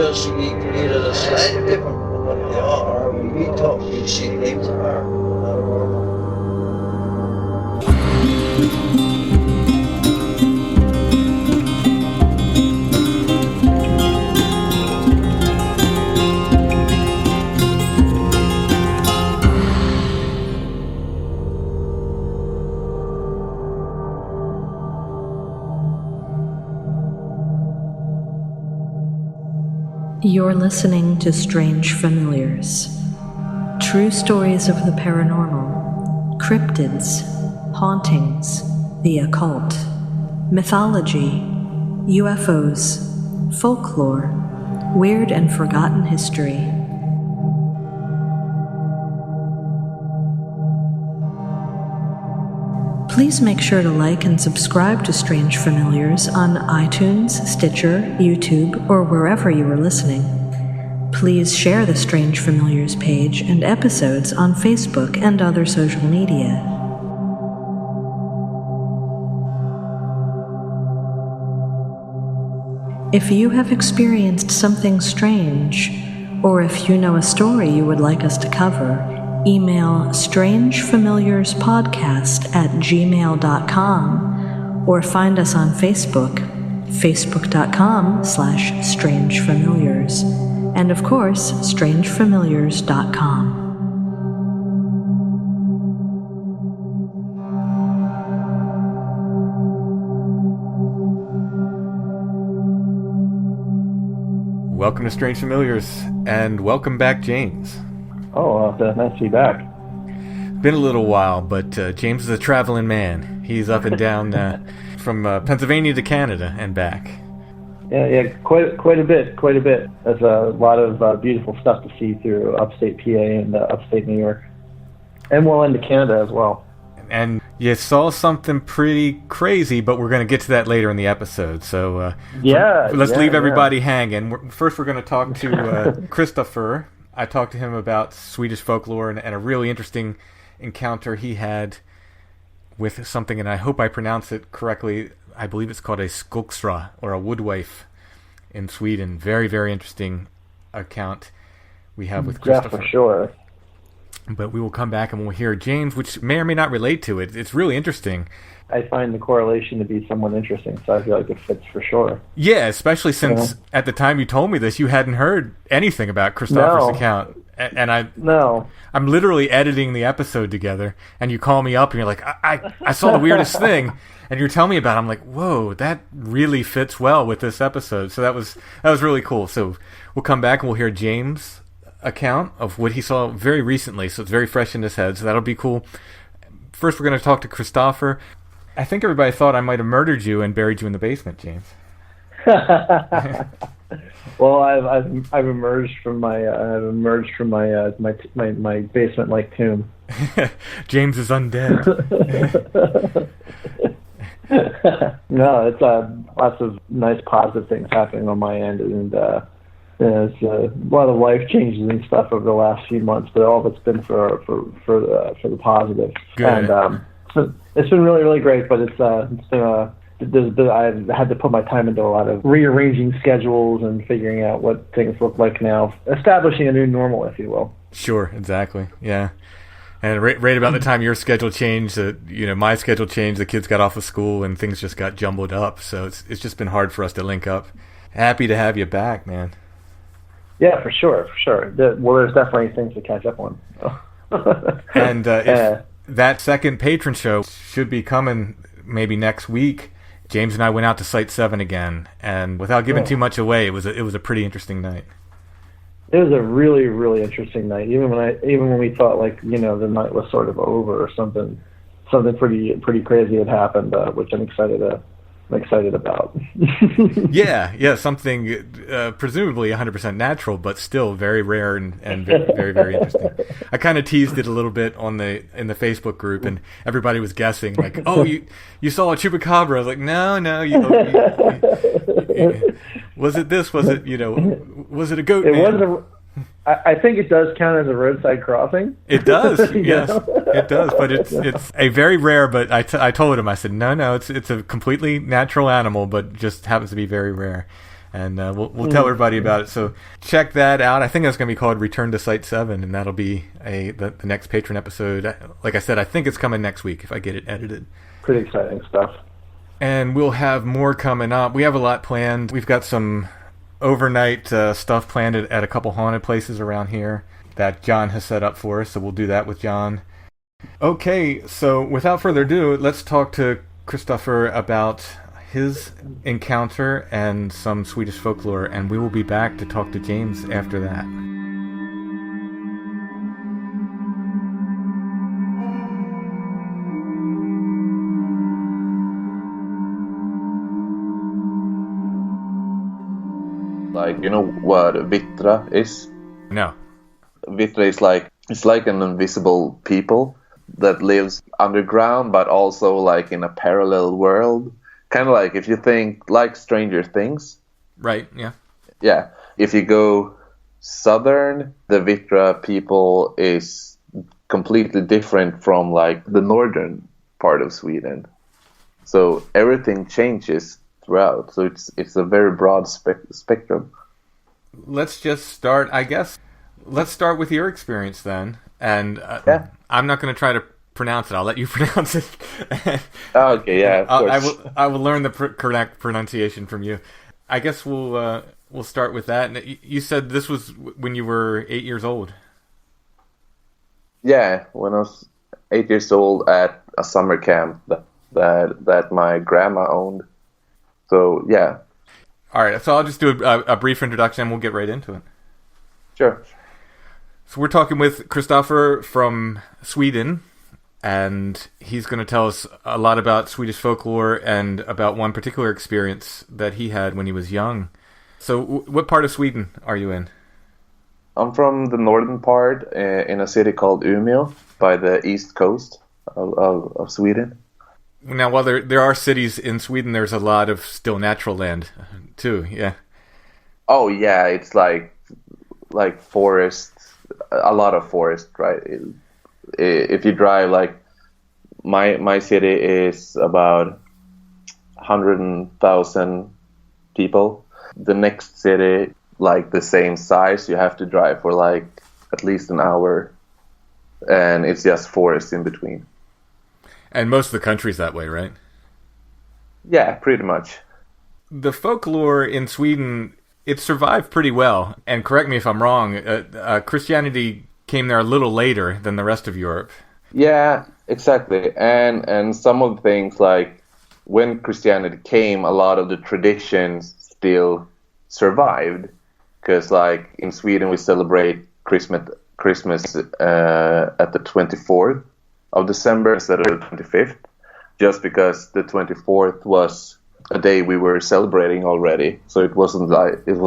either slightly different from what they are, or we talk, we see things are not normal. You're listening to Strange Familiars. True stories of the paranormal, cryptids, hauntings, the occult, mythology, UFOs, folklore, weird and forgotten history. Please make sure to like and subscribe to Strange Familiars on iTunes, Stitcher, YouTube, or wherever you are listening. Please share the Strange Familiars page and episodes on Facebook and other social media. If you have experienced something strange, or if you know a story you would like us to cover, email strangefamiliarspodcast@gmail.com or find us on Facebook, facebook.com/strangefamiliars, and of course, strangefamiliars.com. Welcome to Strange Familiars, and welcome back, James. Oh, nice to be back. Been a little while, but James is a traveling man. He's up and down from Pennsylvania to Canada and back. Yeah, quite a bit. There's a lot of beautiful stuff to see through upstate PA and upstate New York, and well into Canada as well. And you saw something pretty crazy, but we're going to get to that later in the episode. So let's leave everybody hanging. First, we're going to talk to Christoffer. I talked to him about Swedish folklore and a really interesting encounter he had with something, and I hope I pronounce it correctly. I believe it's called a Skogsra, or a woodwife in Sweden. Very, very interesting account we have with Christoffer. Yeah, for sure. But we will come back and we'll hear James, which may or may not relate to it. It's really interesting. I find the correlation to be somewhat interesting, so I feel like it fits for sure. Yeah, especially since at the time you told me this, you hadn't heard anything about Christoffer's account. And I'm literally editing the episode together, and you call me up and you're like, I saw the weirdest thing, and you're telling me about it. I'm like, whoa, that really fits well with this episode. So that was really cool. So we'll come back and we'll hear James' account of what he saw very recently, so it's very fresh in his head, so that'll be cool. First, we're going to talk to Christoffer. I think everybody thought I might have murdered you and buried you in the basement, James. Well, I've emerged from my my basement-like tomb. James is undead. No, it's lots of nice positive things happening on my end, and there's a lot of life changes and stuff over the last few months, but all of it's been for the positive. Good. And so it's been really, really great, but I've had to put my time into a lot of rearranging schedules and figuring out what things look like now, establishing a new normal, if you will. Sure, exactly, yeah. And right about the time your schedule changed, my schedule changed, the kids got off of school, and things just got jumbled up, so it's just been hard for us to link up. Happy to have you back, man. Yeah, for sure. There's definitely things to catch up on. And that second patron show should be coming maybe next week. James and I went out to Site 7 again, and without giving too much away, it was a pretty interesting night. It was a really, really interesting night. Even when we thought the night was sort of over or something pretty crazy had happened, which I'm excited about. yeah, something presumably 100% natural, but still very rare and very, very, very interesting. I kind of teased it a little bit in the Facebook group, and everybody was guessing, like, "Oh, you saw a chupacabra?" I was like, "No, was it this? Was it was it a goat? It wasn't. I think it does count as a roadside crossing. It does, yes, it does. But it's a very rare. But I told him, I said, no, it's a completely natural animal, but just happens to be very rare. And we'll tell everybody about it. So check that out. I think that's going to be called Return to Site 7, and that'll be the next patron episode. Like I said, I think it's coming next week if I get it edited. Pretty exciting stuff. And we'll have more coming up. We have a lot planned. We've got some overnight stuff planned at a couple haunted places around here that John has set up for us, so we'll do that with John. Okay, so without further ado, let's talk to Christoffer about his encounter and some Swedish folklore, and we will be back to talk to James after that. Like, you know what Vitra is? No. Vitra is it's like an invisible people that lives underground, but also like in a parallel world. Kind of like if you think like Stranger Things. Right, yeah. Yeah. If you go southern, the Vitra people is completely different from like the northern part of Sweden. So everything changes throughout. So it's a very broad spectrum. Let's just start, I guess. Let's start with your experience then. And I'm not going to try to pronounce it. I'll let you pronounce it. Okay, yeah, of course. I will learn the correct pronunciation from you. I guess we'll start with that. And you said this was when you were 8 years old. Yeah, when I was 8 years old at a summer camp that my grandma owned. So, yeah. All right, so I'll just do a brief introduction and we'll get right into it. Sure. So we're talking with Christoffer from Sweden, and he's going to tell us a lot about Swedish folklore and about one particular experience that he had when he was young. So what part of Sweden are you in? I'm from the northern part in a city called Umeå by the east coast of Sweden. Now, while there are cities in Sweden, there's a lot of still natural land, too, yeah. Oh, yeah, it's like forest, a lot of forest, right? If you drive, like, my city is about 100,000 people. The next city, like the same size, you have to drive for like at least an hour, and it's just forest in between. And most of the country's that way, right? Yeah, pretty much. The folklore in Sweden, it survived pretty well. And correct me if I'm wrong, Christianity came there a little later than the rest of Europe. Yeah, exactly. And some of the things, like when Christianity came, a lot of the traditions still survived. Because like in Sweden, we celebrate Christmas at the 24th of December instead of the 25th, just because the 24th was a day we were celebrating already. So it was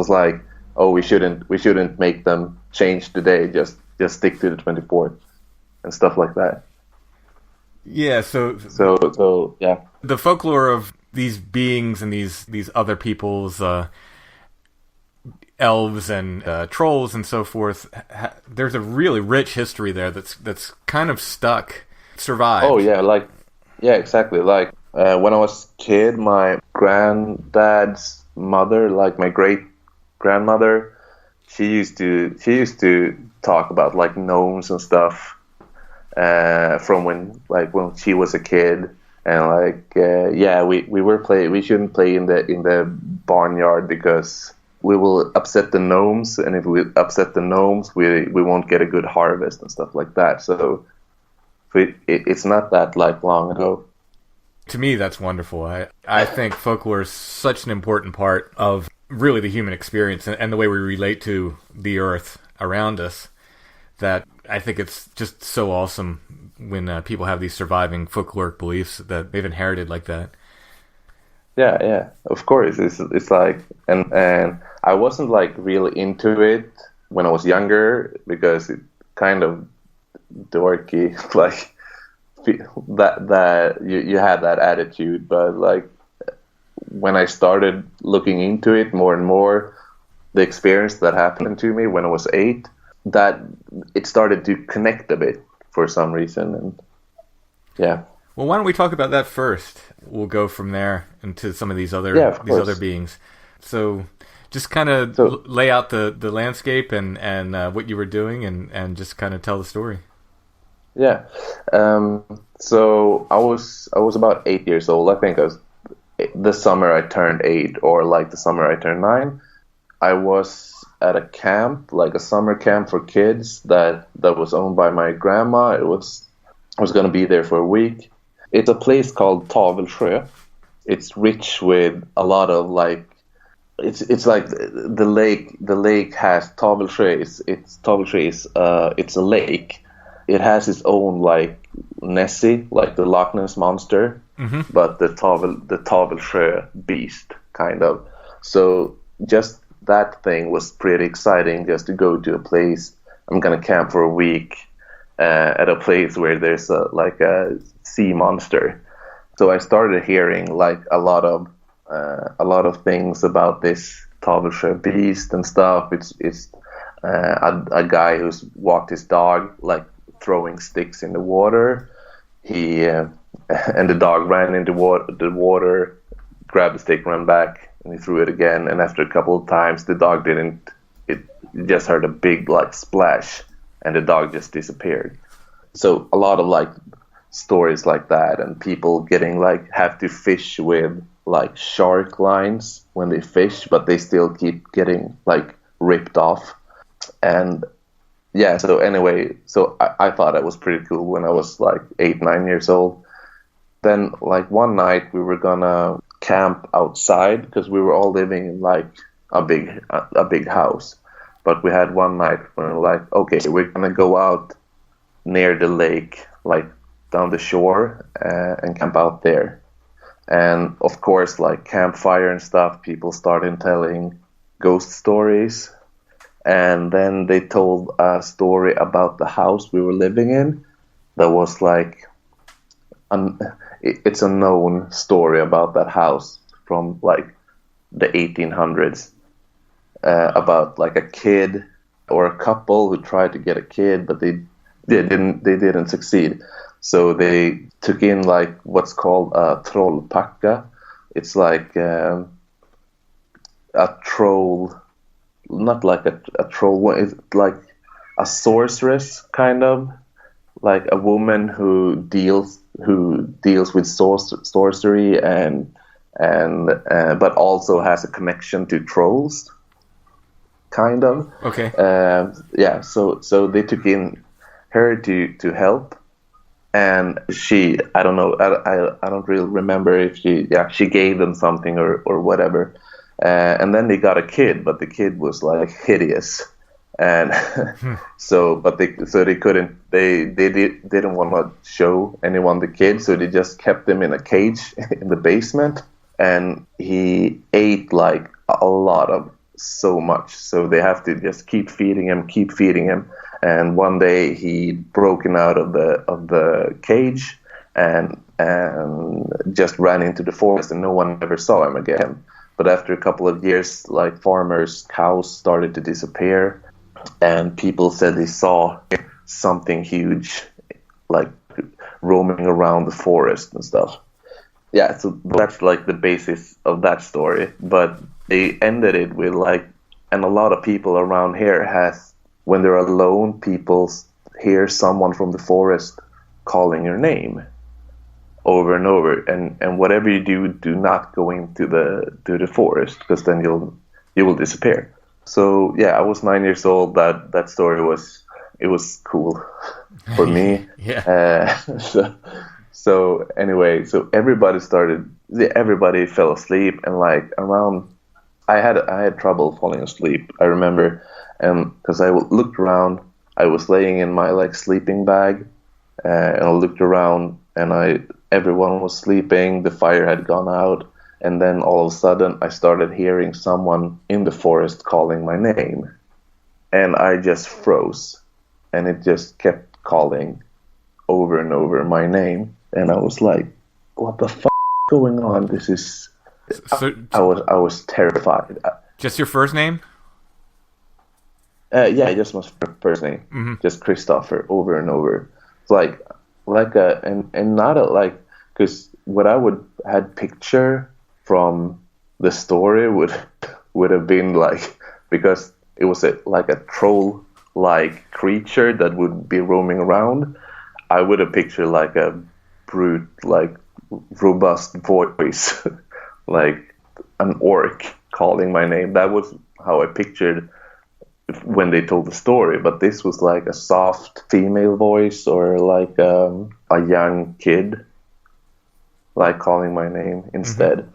like, oh, we shouldn't make them change the day, just stick to the 24th and stuff like that. Yeah, so yeah. The folklore of these beings and these other peoples, elves and trolls and so forth, there's a really rich history there that's kind of stuck, survived. Oh yeah, exactly. Like when I was a kid, my granddad's mother, like my great grandmother, she used to talk about like gnomes and stuff from when she was a kid, and we shouldn't play in the barnyard because we will upset the gnomes, and if we upset the gnomes, we won't get a good harvest and stuff like that. So it's not that like long ago. To me, that's wonderful. I think folklore is such an important part of really the human experience and the way we relate to the earth around us, that I think it's just so awesome when people have these surviving folkloric beliefs that they've inherited like that. Yeah, of course. It's like, and I wasn't like really into it when I was younger because it kind of dorky, like that you had that attitude. But like when I started looking into it more and more, the experience that happened to me when I was 8, that it started to connect a bit for some reason, and yeah. Well, why don't we talk about that first? We'll go from there into some of these other beings. So, just kind of lay out the landscape and what you were doing and just kind of tell the story. Yeah. So I was about 8 years old. I think I was the summer I turned 8, or like the summer I turned 9. I was at a camp, like a summer camp for kids that was owned by my grandma. I was going to be there for a week. It's a place called Tavelsjö. It's rich with a lot of like, it's like the lake. The lake has Tavelsjö. Tavelsjö is it's a lake. It has its own like Nessie, like the Loch Ness monster, but the Tavelsjö beast kind of. So just that thing was pretty exciting, just to go to a place. I'm gonna camp for a week at a place where there's a sea monster. So I started hearing like a lot of things about this Tavelsjö beast and stuff. It's a guy who's walked his dog like throwing sticks in the water. He and the dog ran into the water, grabbed the stick, ran back, and he threw it again. And after a couple of times, the dog didn't. It just heard a big like splash, and the dog just disappeared. So a lot of like stories like that, and people getting like have to fish with like shark lines when they fish, but they still keep getting like ripped off. And yeah, so anyway, so I thought it was pretty cool when I was like 8-9 years old. Then like one night we were gonna camp outside because we were all living in like a big house. But we had one night when we were like, okay, we're gonna go out near the lake, like down the shore, and camp out there. And of course, like campfire and stuff, people started telling ghost stories. And then they told a story about the house we were living in. That was like, it's a known story about that house from like the 1800s, about like a kid or a couple who tried to get a kid, but they didn't succeed. So they took in like what's called a trollpacka. It's like a troll. Not like a troll, it's like a sorceress, kind of like a woman who deals with sorcery and but also has a connection to trolls, kind of. Okay. Yeah. So they took in her to help, and I don't know, I don't really remember if she gave them something or whatever. And then they got a kid, but the kid was like hideous, and so they didn't want to show anyone the kid, so they just kept him in a cage in the basement, and he ate like a lot of so much, so they have to just keep feeding him, and one day he broken out of the cage and just ran into the forest, and no one ever saw him again. But after a couple of years, like farmers' cows started to disappear, and people said they saw something huge, like roaming around the forest and stuff. Yeah, so that's like the basis of that story. But they ended it with like, and a lot of people around here when they're alone, people hear someone from the forest calling your name over and over, and whatever you do not go into the forest, because then you will disappear. So yeah, I was 9 years old. That story was cool for me. Yeah. So anyway, so everybody fell asleep, and like around, I had trouble falling asleep, I remember, because I looked around. I was laying in my like sleeping bag, and I looked around, and everyone was sleeping, the fire had gone out, and then all of a sudden I started hearing someone in the forest calling my name, and I just froze, and it just kept calling over and over my name, and I was like, what the fuck is going on? This is... So, I was terrified. Just your first name? Yeah, just my first name. Mm-hmm. Just Christoffer, over and over. It's like and not a, like, because what I had picture from the story would have been like, because it was like a troll-like creature that would be roaming around, I would have pictured like a brute, like robust voice, like an orc calling my name. That was how I pictured when they told the story. But this was like a soft female voice, or like a young kid, like calling my name instead.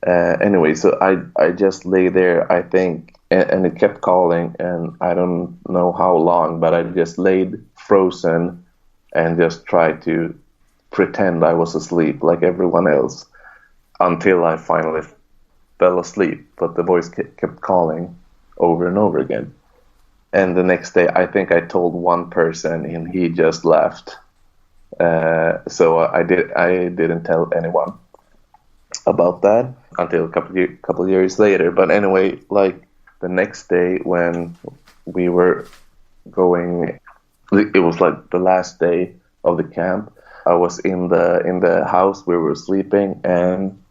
Anyway, so I just lay there, I think, and it kept calling, and I don't know how long, but I just laid frozen and just tried to pretend I was asleep like everyone else until I finally fell asleep. But the voice kept calling over and over again. And the next day, I think I told one person, and he just left. So I didn't tell anyone about that until a couple years later. But anyway, like the next day when we were going, it was like the last day of the camp. I was in the house where we were sleeping, and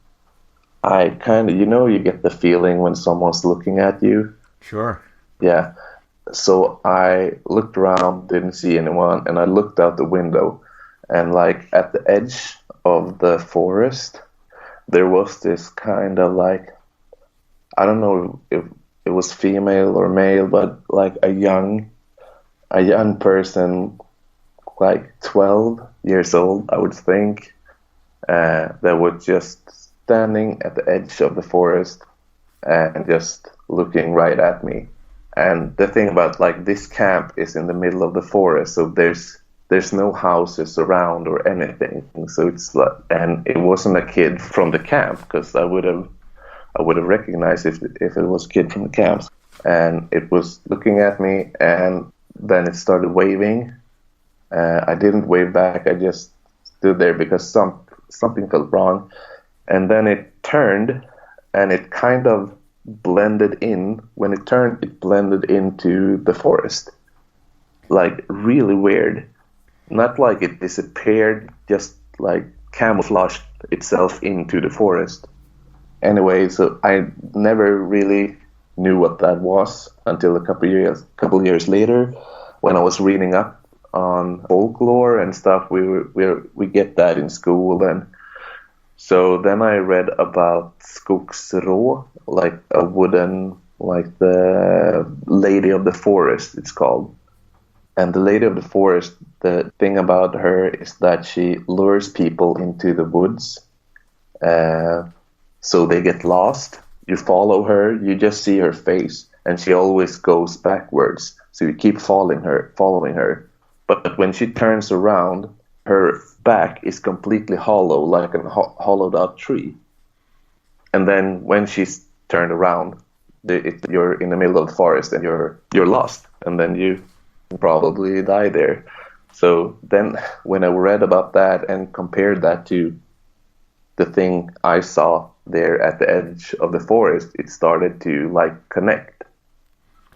I kind of, you get the feeling when someone's looking at you. Sure. Yeah. So I looked around, didn't see anyone, and I looked out the window, and like at the edge of the forest, there was this kind of like, I don't know if it was female or male, but like a young person, like 12 years old, I would think, that was just standing at the edge of the forest and just looking right at me. And the thing about like this camp is in the middle of the forest, so there's no houses around or anything. So it's like, and it wasn't a kid from the camp, because I would have recognized if it was a kid from the camp. And it was looking at me, and then it started waving. I didn't wave back. I just stood there because something felt wrong. And then it turned, and it kind of blended in. When it turned, it blended into the forest. Like really weird. Not like it disappeared, just like camouflaged itself into the forest. Anyway, so I never really knew what that was until a couple years later, when I was reading up on folklore and stuff. We get that in school, and so then I read about Skogsra, like a wooden, like the Lady of the Forest, it's called. And the Lady of the Forest, the thing about her is that she lures people into the woods, so they get lost. You follow her, you just see her face, and she always goes backwards. So you keep following her. But when she turns around, her back is completely hollow, like a hollowed out tree. And then when she's turned around, you're in the middle of the forest, and you're lost, and then you probably die there. So then when I read about that and compared that to the thing I saw there at the edge of the forest, it started to like connect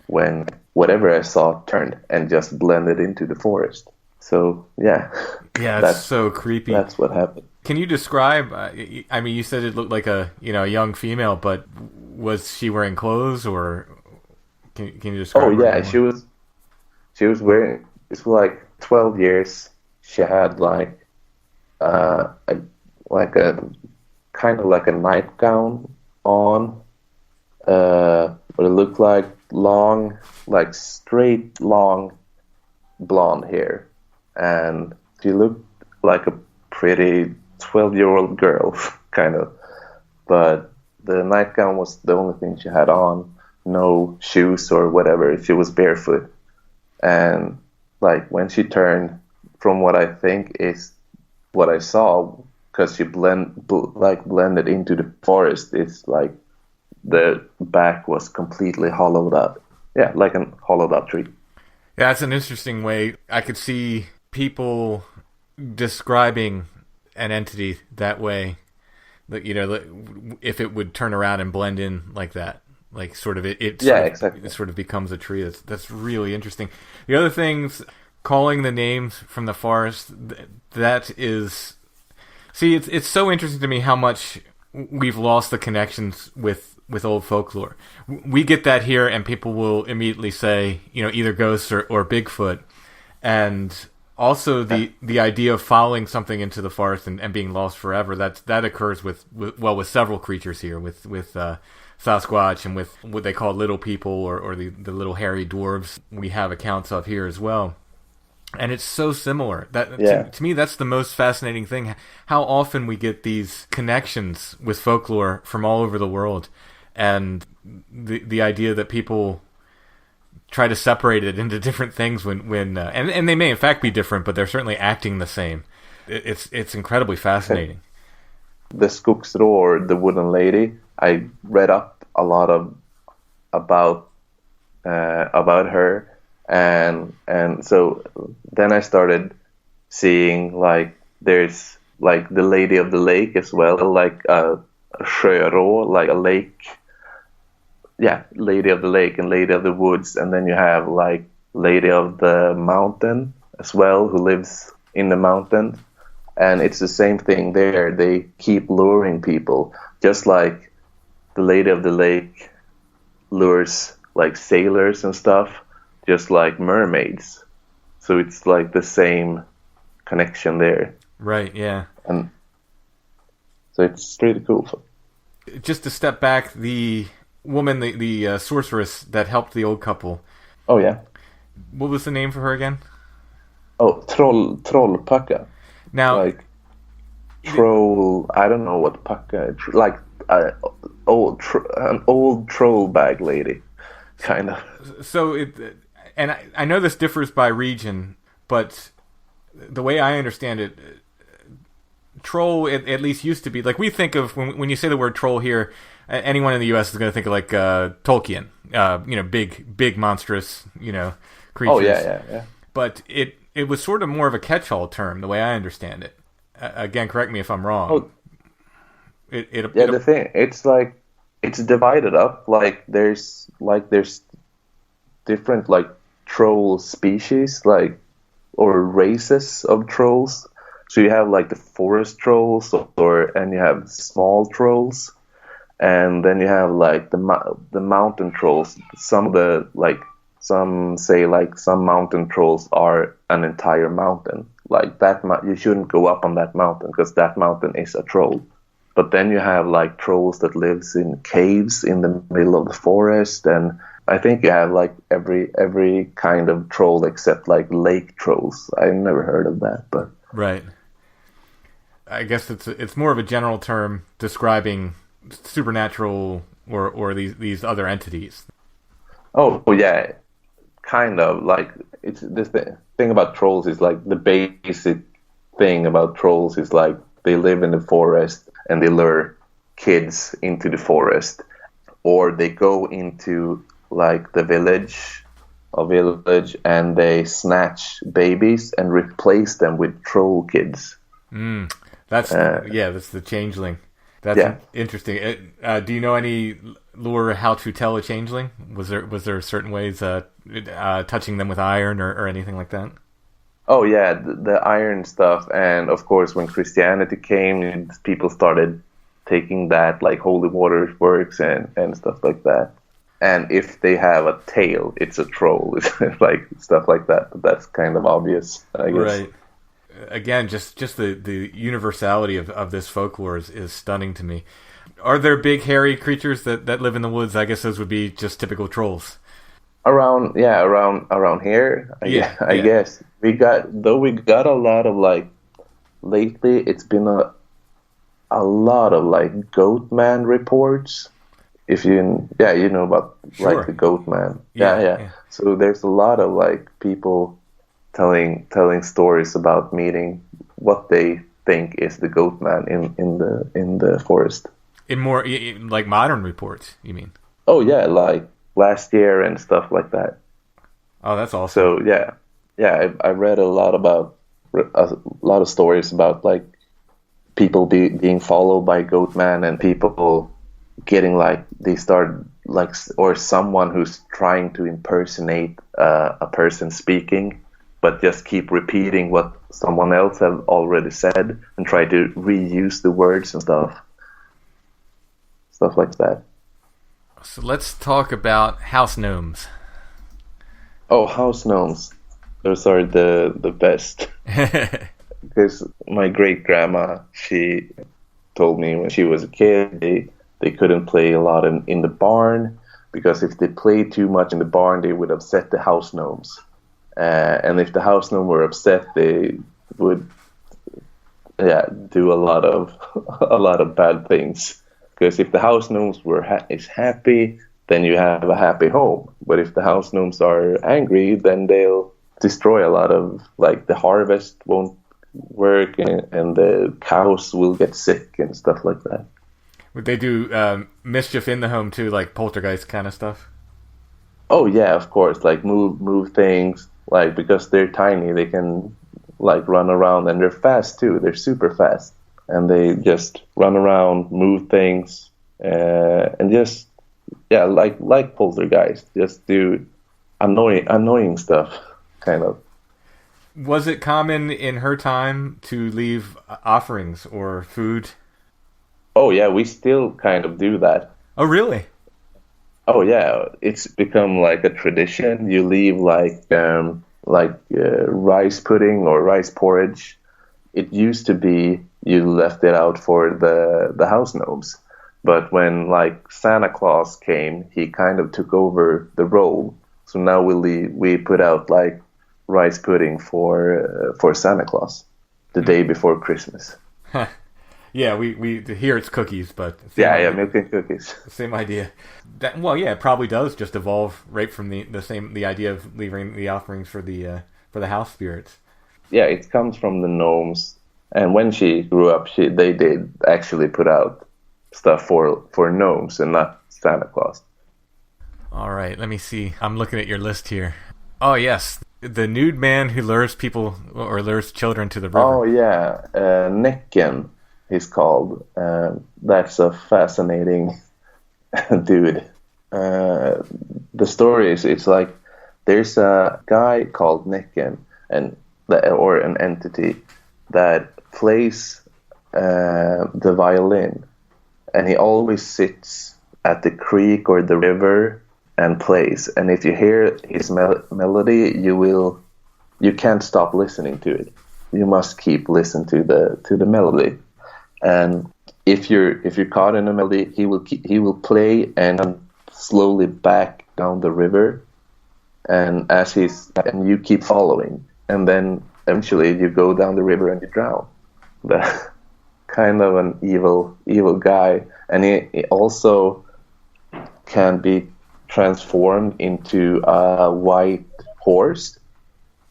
when whatever I saw turned and just blended into the forest. So yeah, that's so creepy. That's what happened. Can you describe? I mean, you said it looked like a young female, but was she wearing clothes, or can you describe? Oh yeah, she was wearing. It's like 12 years. She had like a kind of like a nightgown on, but it looked like long, like straight, long blonde hair. And she looked like a pretty 12-year-old girl, kind of. But the nightgown was the only thing she had on. No shoes or whatever. She was barefoot. And like when she turned, from what I think is what I saw, because she blended into the forest, it's like the back was completely hollowed out. Yeah, like a hollowed out tree. Yeah, that's an interesting way. I could see people describing an entity that way, that if it would turn around and blend in like that, like sort of exactly. It sort of becomes a tree. That's really interesting. The other things, calling the names from the forest, that is, see, it's so interesting to me how much we've lost the connections with with old folklore. We get that here, and people will immediately say, either ghosts or Bigfoot, and also the idea of following something into the forest and being lost forever. That occurs with several creatures here, with Sasquatch and with what they call little people or the little hairy dwarves. We have accounts of here as well. And it's so similar. To me, that's the most fascinating thing. How often we get these connections with folklore from all over the world, and the idea that people try to separate it into different things when and they may in fact be different, but they're certainly acting the same. It's incredibly fascinating. The Skogsra, or the wooden lady, I read up a lot about her. And so then I started seeing like there's like the Lady of the Lake as well, like a sjörå, like a lake. Yeah, Lady of the Lake and Lady of the Woods, and then you have like Lady of the Mountain as well, who lives in the mountain. And it's the same thing there. They keep luring people, just like the Lady of the Lake lures like sailors and stuff, just like mermaids. So it's like the same connection there. Right, yeah. And so it's pretty cool. Just to step back, the woman, the sorceress that helped the old couple. Oh, yeah. What was the name for her again? Oh, Trollpacka. Now, like troll, I don't know what packa, like an old troll bag lady, kind of. So and I know this differs by region, but the way I understand it, troll at least used to be, like we think of, when you say the word troll here, anyone in the U.S. is going to think of like Tolkien, big monstrous, creatures. Oh, yeah. But it was sort of more of a catch-all term, the way I understand it. Again, correct me if I'm wrong. Oh, the thing, it's like, it's divided up. Like there's different like troll species, like, or races of trolls. So you have like the forest trolls, and you have small trolls, and then you have like the mountain trolls. Some say like some mountain trolls are an entire mountain. Like that, you shouldn't go up on that mountain because that mountain is a troll. But then you have like trolls that lives in caves in the middle of the forest, and I think you have like every kind of troll except like lake trolls. I've never heard of that, but right. I guess it's more of a general term describing supernatural or these other entities. Oh yeah, kind of. Like, it's this thing about trolls is like, the basic thing about trolls is like they live in the forest and they lure kids into the forest, or they go into like the village and they snatch babies and replace them with troll kids. That's the changeling. That's interesting. Do you know any lore how to tell a changeling? Was there certain ways touching them with iron or anything like that? Oh yeah, the iron stuff, and of course when Christianity came, people started taking that, like holy water works and stuff like that. And if they have a tail, it's a troll. It's like stuff like that. But that's kind of obvious, I guess. Right. Again, just the universality of this folklore is stunning to me. Are there big hairy creatures that live in the woods? I guess those would be just typical trolls. Around here, I guess we got a lot of, like, lately it's been a lot of like goatman reports. If you know about like the goatman. Yeah. So there's a lot of like people telling stories about meeting what they think is the goatman in the forest. In more like modern reports, you mean? Oh yeah, like last year and stuff like that. Oh, that's awesome. So I read a lot of stories about like people being followed by goatman, and people getting like, they start like, or someone who's trying to impersonate a person speaking, but just keep repeating what someone else have already said and try to reuse the words and stuff like that. So let's talk about house gnomes. Oh, house gnomes. Those are the best. Because my great grandma, she told me when she was a kid, they couldn't play a lot in the barn, because if they played too much in the barn, they would upset the house gnomes. And if the house gnomes were upset, they would do a lot of bad things. Because if the house gnomes is happy, then you have a happy home. But if the house gnomes are angry, then they'll destroy a lot of, like, the harvest won't work, and the cows will get sick and stuff like that. Would they do mischief in the home too, like poltergeist kind of stuff? Oh yeah, of course. Like move things. Like, because they're tiny, they can like run around, and they're fast too. They're super fast, and they just run around, move things, and just like poltergeist, just do annoying stuff, kind of. Was it common in her time to leave offerings or food? Oh yeah, we still kind of do that. Oh really? Oh yeah, it's become like a tradition. You leave like rice pudding or rice porridge. It used to be you left it out for the house gnomes, but when like Santa Claus came, he kind of took over the role. So now we put out like rice pudding for Santa Claus the day before Christmas. Yeah, we here it's cookies, but milk and cookies. Same idea. It probably does just evolve right from the idea of leaving the offerings for the house spirits. Yeah, it comes from the gnomes, and when she grew up, they did actually put out stuff for gnomes and not Santa Claus. All right, let me see. I'm looking at your list here. Oh yes, the nude man who lures people or lures children to the river. Oh yeah, Näcken. He's called. That's a fascinating dude. The story is, it's like there's a guy called Näcken, or an entity that plays the violin, and he always sits at the creek or the river and plays. And if you hear his melody, you can't stop listening to it. You must keep listening to the melody. And if you're caught in a melody, he will play and slowly back down the river, and you keep following, and then eventually you go down the river and you drown. The kind of an evil guy, and he also can be transformed into a white horse.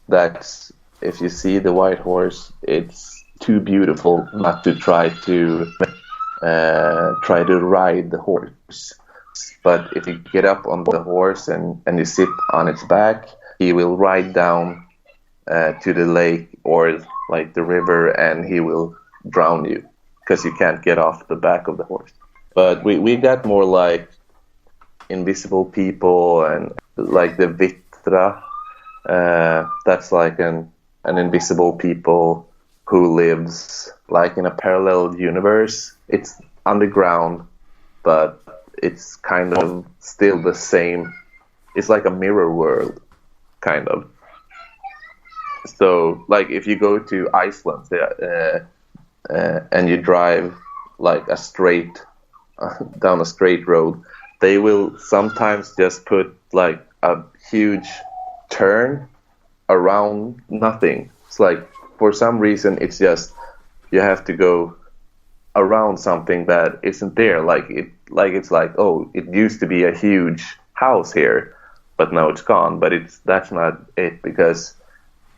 That's, if you see the white horse, it's too beautiful not to try to ride the horse. But if you get up on the horse and you sit on its back, he will ride down to the lake or like the river, and he will drown you because you can't get off the back of the horse. But we got more like invisible people, and like the Vitra. That's like an invisible people who lives like in a parallel universe. It's underground, but it's kind of still the same. It's like a mirror world, kind of. So, like, if you go to Iceland and you drive like down a straight road, they will sometimes just put like a huge turn around nothing. It's like, for some reason, it's just you have to go around something that isn't there. It's like, oh, it used to be a huge house here, but now it's gone. But that's not it, because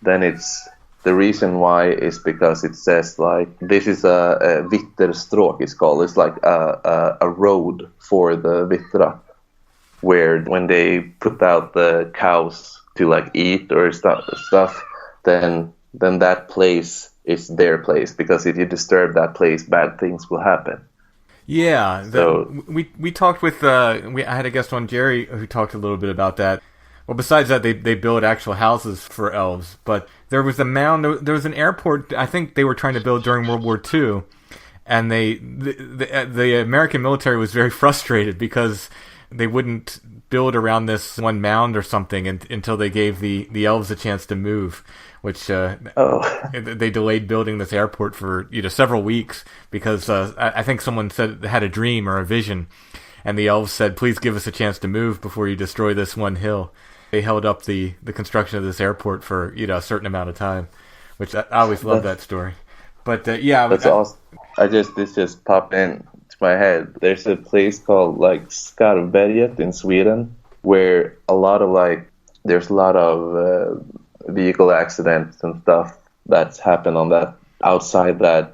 then it's the reason why is because it says like this is a Vitterstråk, it's called. It's like a road for the Vittra, where when they put out the cows to like eat or stuff, then that place is their place, because if you disturb that place, bad things will happen. Yeah, we talked with I had a guest on, Jerry, who talked a little bit about that. Well, besides that, they build actual houses for elves, but there was a mound. There was an airport I think they were trying to build during World War II, and the American military was very frustrated because they wouldn't build around this one mound or something until they gave the elves a chance to move, which they delayed building this airport for several weeks because I think someone said they had a dream or a vision, and the elves said, please give us a chance to move before you destroy this one hill. They held up the construction of this airport for a certain amount of time, which I always love that story. But that's awesome. This just popped into my head. There's a place called like Skarvberget in Sweden where there's a lot of vehicle accidents and stuff that's happened on that outside that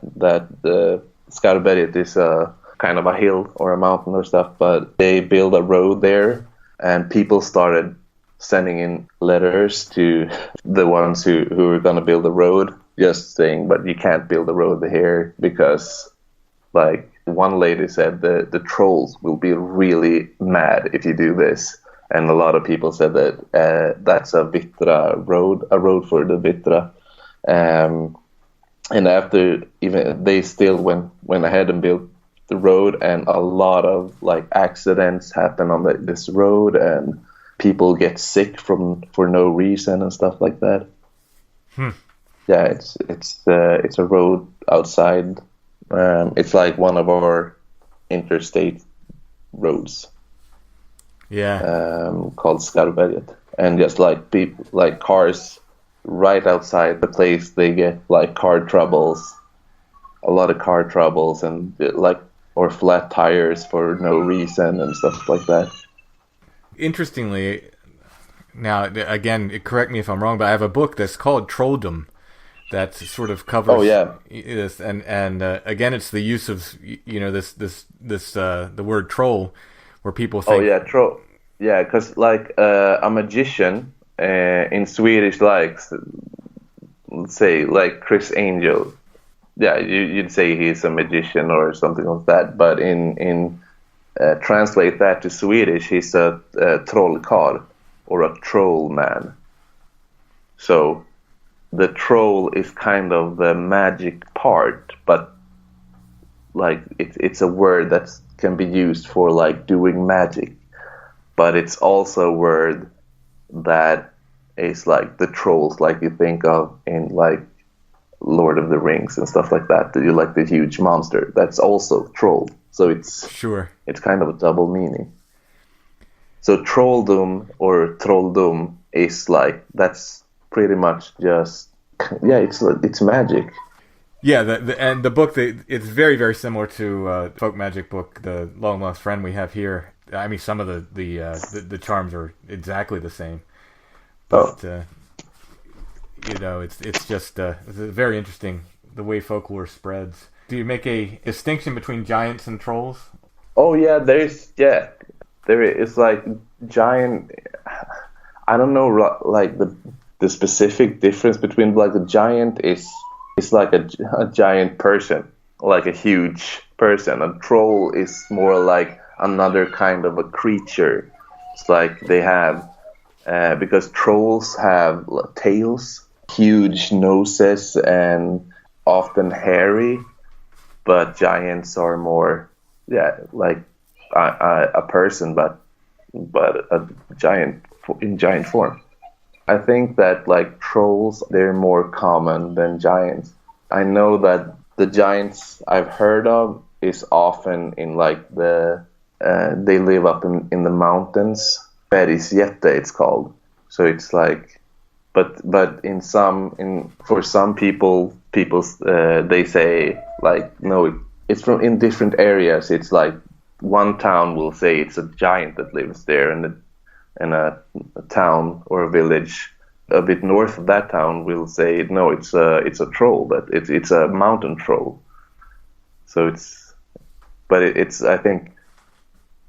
Skarvberget is a kind of a hill or a mountain or stuff, but they built a road there and people started sending in letters to the ones who were going to build the road, just saying, but you can't build a road here because, like, one lady said the trolls will be really mad if you do this. And a lot of people said that that's a Vittra road, a road for the Vittra. And after, even they still went ahead and built the road, and a lot of like accidents happen on this road, and people get sick for no reason and stuff like that. Yeah, it's a road outside. It's like one of our interstate roads. Yeah. Called Skarvberget, and just like people, like cars right outside the place, they get like a lot of car troubles, and or flat tires for no reason and stuff like that. Interestingly, now again, correct me if I'm wrong, but I have a book that's called Trolldom that sort of covers this, and again, it's the use of the word troll, where people think troll, because like a magician in Swedish, like let's say like Chris Angel, you'd say he's a magician or something like that, but in translate that to Swedish, he's a trollkarl or a troll man. So the troll is kind of the magic part, but like it's a word that can be used for like doing magic, but it's also a word that is like the trolls like you think of in like Lord of the Rings and stuff like that. You like the huge monster that's also troll. So it's kind of a double meaning. So trolldom or trolldom is like, that's pretty much just it's magic. Yeah, and the book, it's very, very similar to folk magic book, the Long Lost Friend we have here. I mean, some of the charms are exactly the same, but it's just it's very interesting the way folklore spreads. Do you make a distinction between giants and trolls? Oh yeah, there is like giant. I don't know, like the specific difference between like the giant is like a giant person, like a huge person. A troll is more like another kind of a creature. It's like they have because trolls have tails, huge noses, and often hairy. But giants are more, like a person, but a giant in giant form. I think that like trolls, they're more common than giants. I know that the giants I've heard of is often in like they live up in the mountains. Bergsjätte it's called. So it's like, but for some people they say like, no, it's from in different areas. It's like one town will say it's a giant that lives there, and a town or a village a bit north of that town will say no, it's a troll, but it's a mountain troll. So it's I think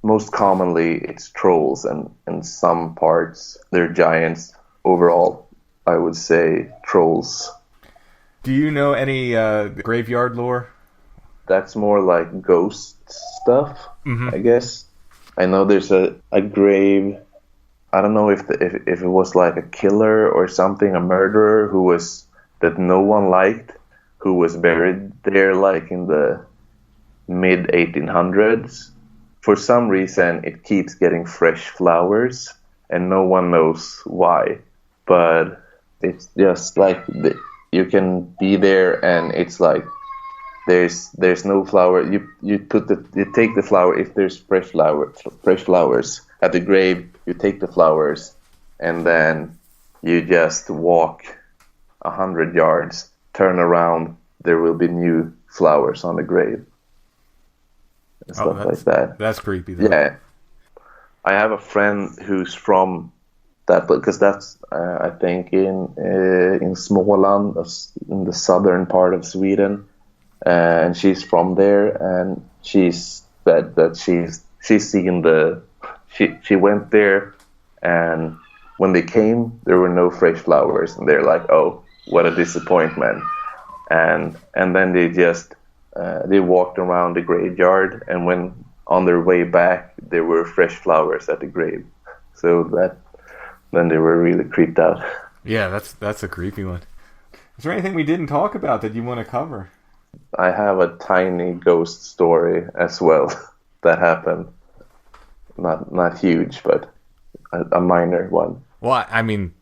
most commonly it's trolls, and in some parts they're giants. Overall, I would say trolls. Do you know any graveyard lore? That's more like ghost stuff, I guess. I know there's a grave. I don't know if it was like a killer or something, a murderer that no one liked, who was buried there like in the mid 1800s, for some reason it keeps getting fresh flowers, and no one knows why. But it's just like you can be there, and it's like there's no flower. You take the flower if there's fresh flowers at the grave. You take the flowers, and then you just walk 100 yards, turn around. There will be new flowers on the grave. And stuff like that. That's creepy, though. Yeah. I have a friend who's from that, because that's I think in Småland, in the southern part of Sweden, and she's from there, and she's said that she's seen she went there, and when they came, there were no fresh flowers, and they're like, oh, what a disappointment. And then they just they walked around the graveyard, and when on their way back, there were fresh flowers at the grave. So then they were really creeped out. Yeah, that's a creepy one. Is there anything we didn't talk about that you want to cover? I have a tiny ghost story as well that happened. Not huge, but a minor one. Well, I mean,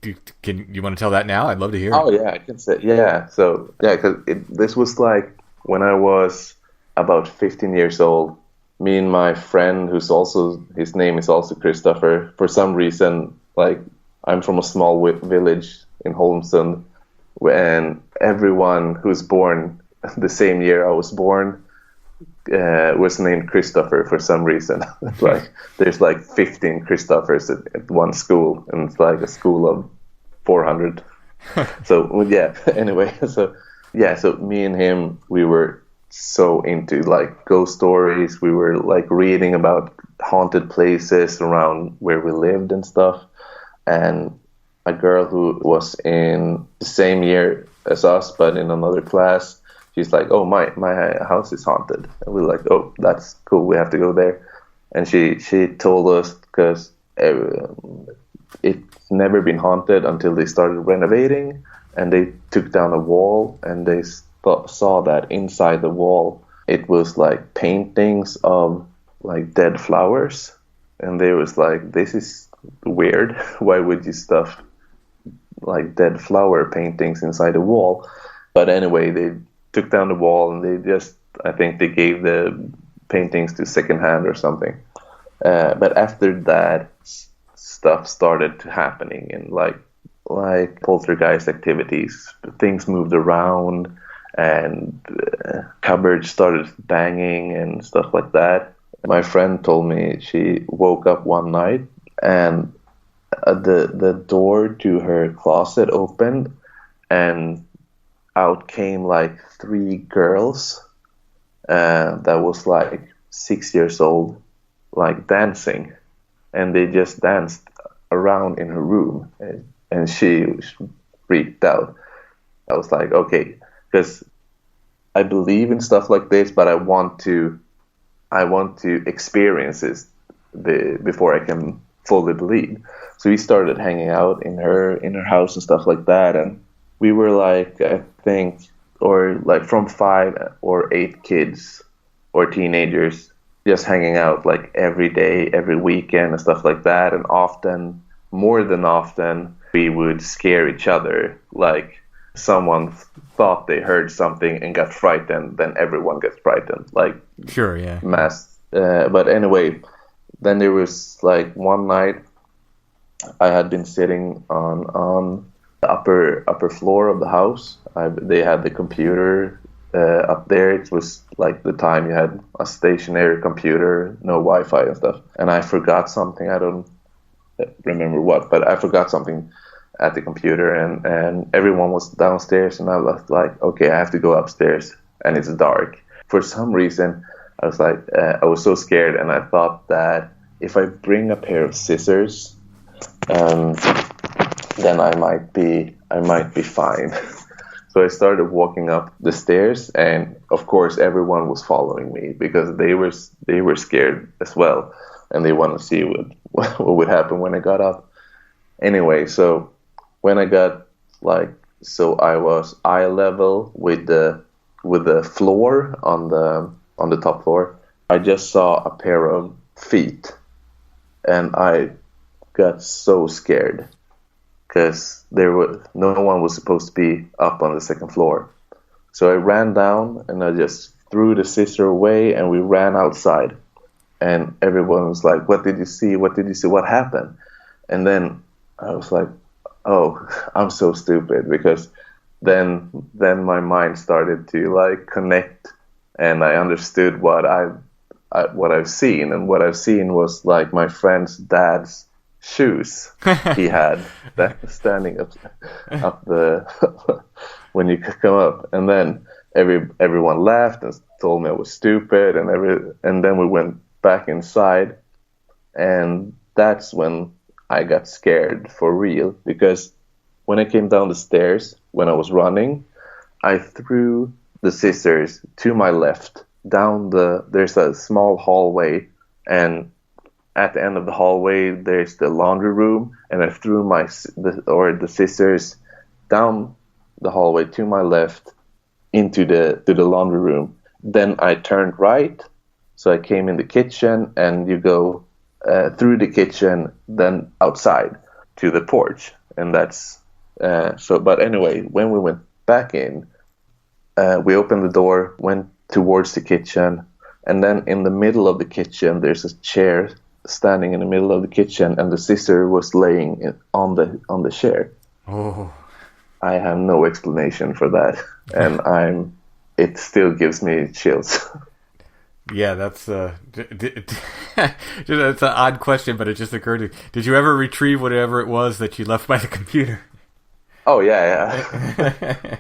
can you want to tell that now? I'd love to hear it. Oh, yeah, I can say, yeah. So, yeah, because this was like when I was about 15 years old. Me and my friend, his name is also Christoffer, for some reason, like, I'm from a small village in Holmsund, and everyone who's born the same year I was born was named Christoffer for some reason. Like, there's like 15 Christoffers at one school, and it's like a school of 400. So yeah, anyway, so me and him, we were so into like ghost stories. We were like reading about haunted places around where we lived and stuff. And a girl who was in the same year as us but in another class, she's like, oh, my house is haunted. And we were like, oh, that's cool, we have to go there. And she told us, because it's never been haunted until they started renovating, and they took down a wall, and they saw that inside the wall it was like paintings of like dead flowers. And they was like, this is weird, why would you stuff like dead flower paintings inside a wall? But anyway, they took down the wall, and I think they gave the paintings to secondhand or something. But after that, stuff started happening, and like poltergeist activities. Things moved around, and cupboards started banging and stuff like that. My friend told me she woke up one night, and the door to her closet opened, and out came like 3 girls that was like 6 years old, like dancing, and they just danced around in her room, and she was freaked out. I was like, okay, because I believe in stuff like this, but I want to experience this before I can fully believe. So we started hanging out in her house and stuff like that, and we were like, I think, or like from 5 or 8 kids or teenagers just hanging out like every day, every weekend and stuff like that. And often, more than often, we would scare each other. Like, someone thought they heard something and got frightened, then everyone gets frightened. Like, sure, yeah, mass. But anyway, then there was like one night I had been sitting on the upper floor of the house. They had the computer up there. It was like the time you had a stationary computer, no Wi-Fi and stuff. And I forgot something. I don't remember what, but I forgot something at the computer, and everyone was downstairs, and I was like, okay, I have to go upstairs, and it's dark. For some reason, I was like, I was so scared, and I thought that if I bring a pair of scissors, then I might be fine. So I started walking up the stairs, and of course everyone was following me because they were scared as well, and they wanted to see what would happen when I got up. Anyway, so when I got I was eye level with the floor on the top floor. I just saw a pair of feet, and I got so scared because no one was supposed to be up on the second floor. So I ran down and I just threw the scissor away, and we ran outside. And everyone was like, "What did you see? What did you see? What happened?" And then I was like, "Oh, I'm so stupid," because then my mind started to like connect, and I understood what I've seen, and what I've seen was like my friend's dad's shoes he had that standing up the when you come up, and then everyone laughed and told me I was stupid, and then we went back inside, and that's when I got scared for real, because when I came down the stairs when I was running, I threw the scissors to my left there's a small hallway, and at the end of the hallway there's the laundry room, and I threw the scissors down the hallway to my left into the laundry room. Then I turned right, so I came in the kitchen, and you go through the kitchen, then outside to the porch, and that's so. But anyway, when we went back in, we opened the door, went towards the kitchen, and then in the middle of the kitchen there's a chair standing in the middle of the kitchen, and the scissor was laying on the chair. Oh, I have no explanation for that, and it still gives me chills. Yeah, that's that's an odd question, but it just occurred to me. Did you ever retrieve whatever it was that you left by the computer? Oh yeah.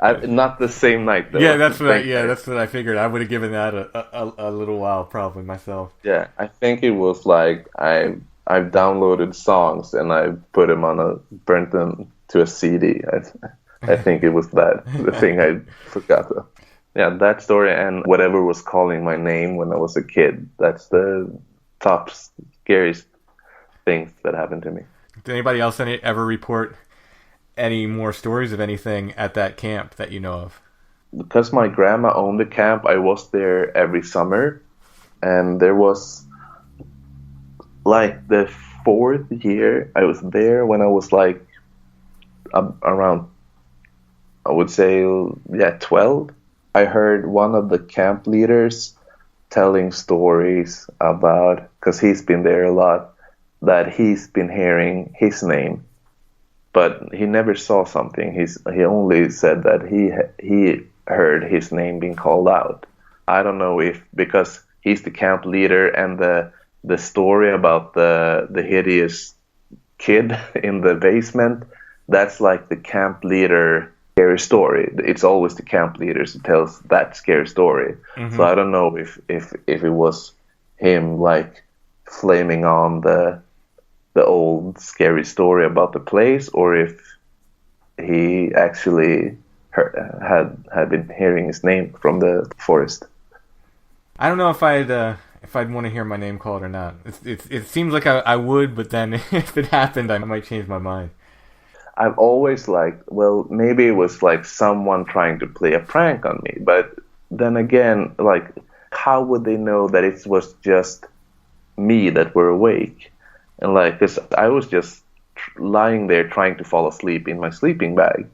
Not the same night though. Yeah, that's what I figured. I would have given that a little while probably myself. Yeah, I think it was like I've downloaded songs and I put them burnt them to a CD. I think it was the thing I forgot though. Yeah, that story and whatever was calling my name when I was a kid. That's the top scariest things that happened to me. Did anybody else ever report any more stories of anything at that camp that you know of? Because my grandma owned the camp, I was there every summer. And there was like the 4th year I was there, when I was like around, I would say, 12. I heard one of the camp leaders telling stories about, because he's been there a lot, that he's been hearing his name, but he never saw something. He only said that he heard his name being called out. I don't know if because he's the camp leader, and the story about the hideous kid in the basement, that's like the camp leader scary story. It's always the camp leaders who tells that scary story. Mm-hmm. So I don't know if it was him like flaming on the old scary story about the place, or if he actually had been hearing his name from the forest. I don't know if I'd want to hear my name called or not. It seems like I would, but then if it happened, I might change my mind. I've always well, maybe it was like someone trying to play a prank on me, but then again, like, how would they know that it was just me that were awake? And like, because I was just lying there trying to fall asleep in my sleeping bag,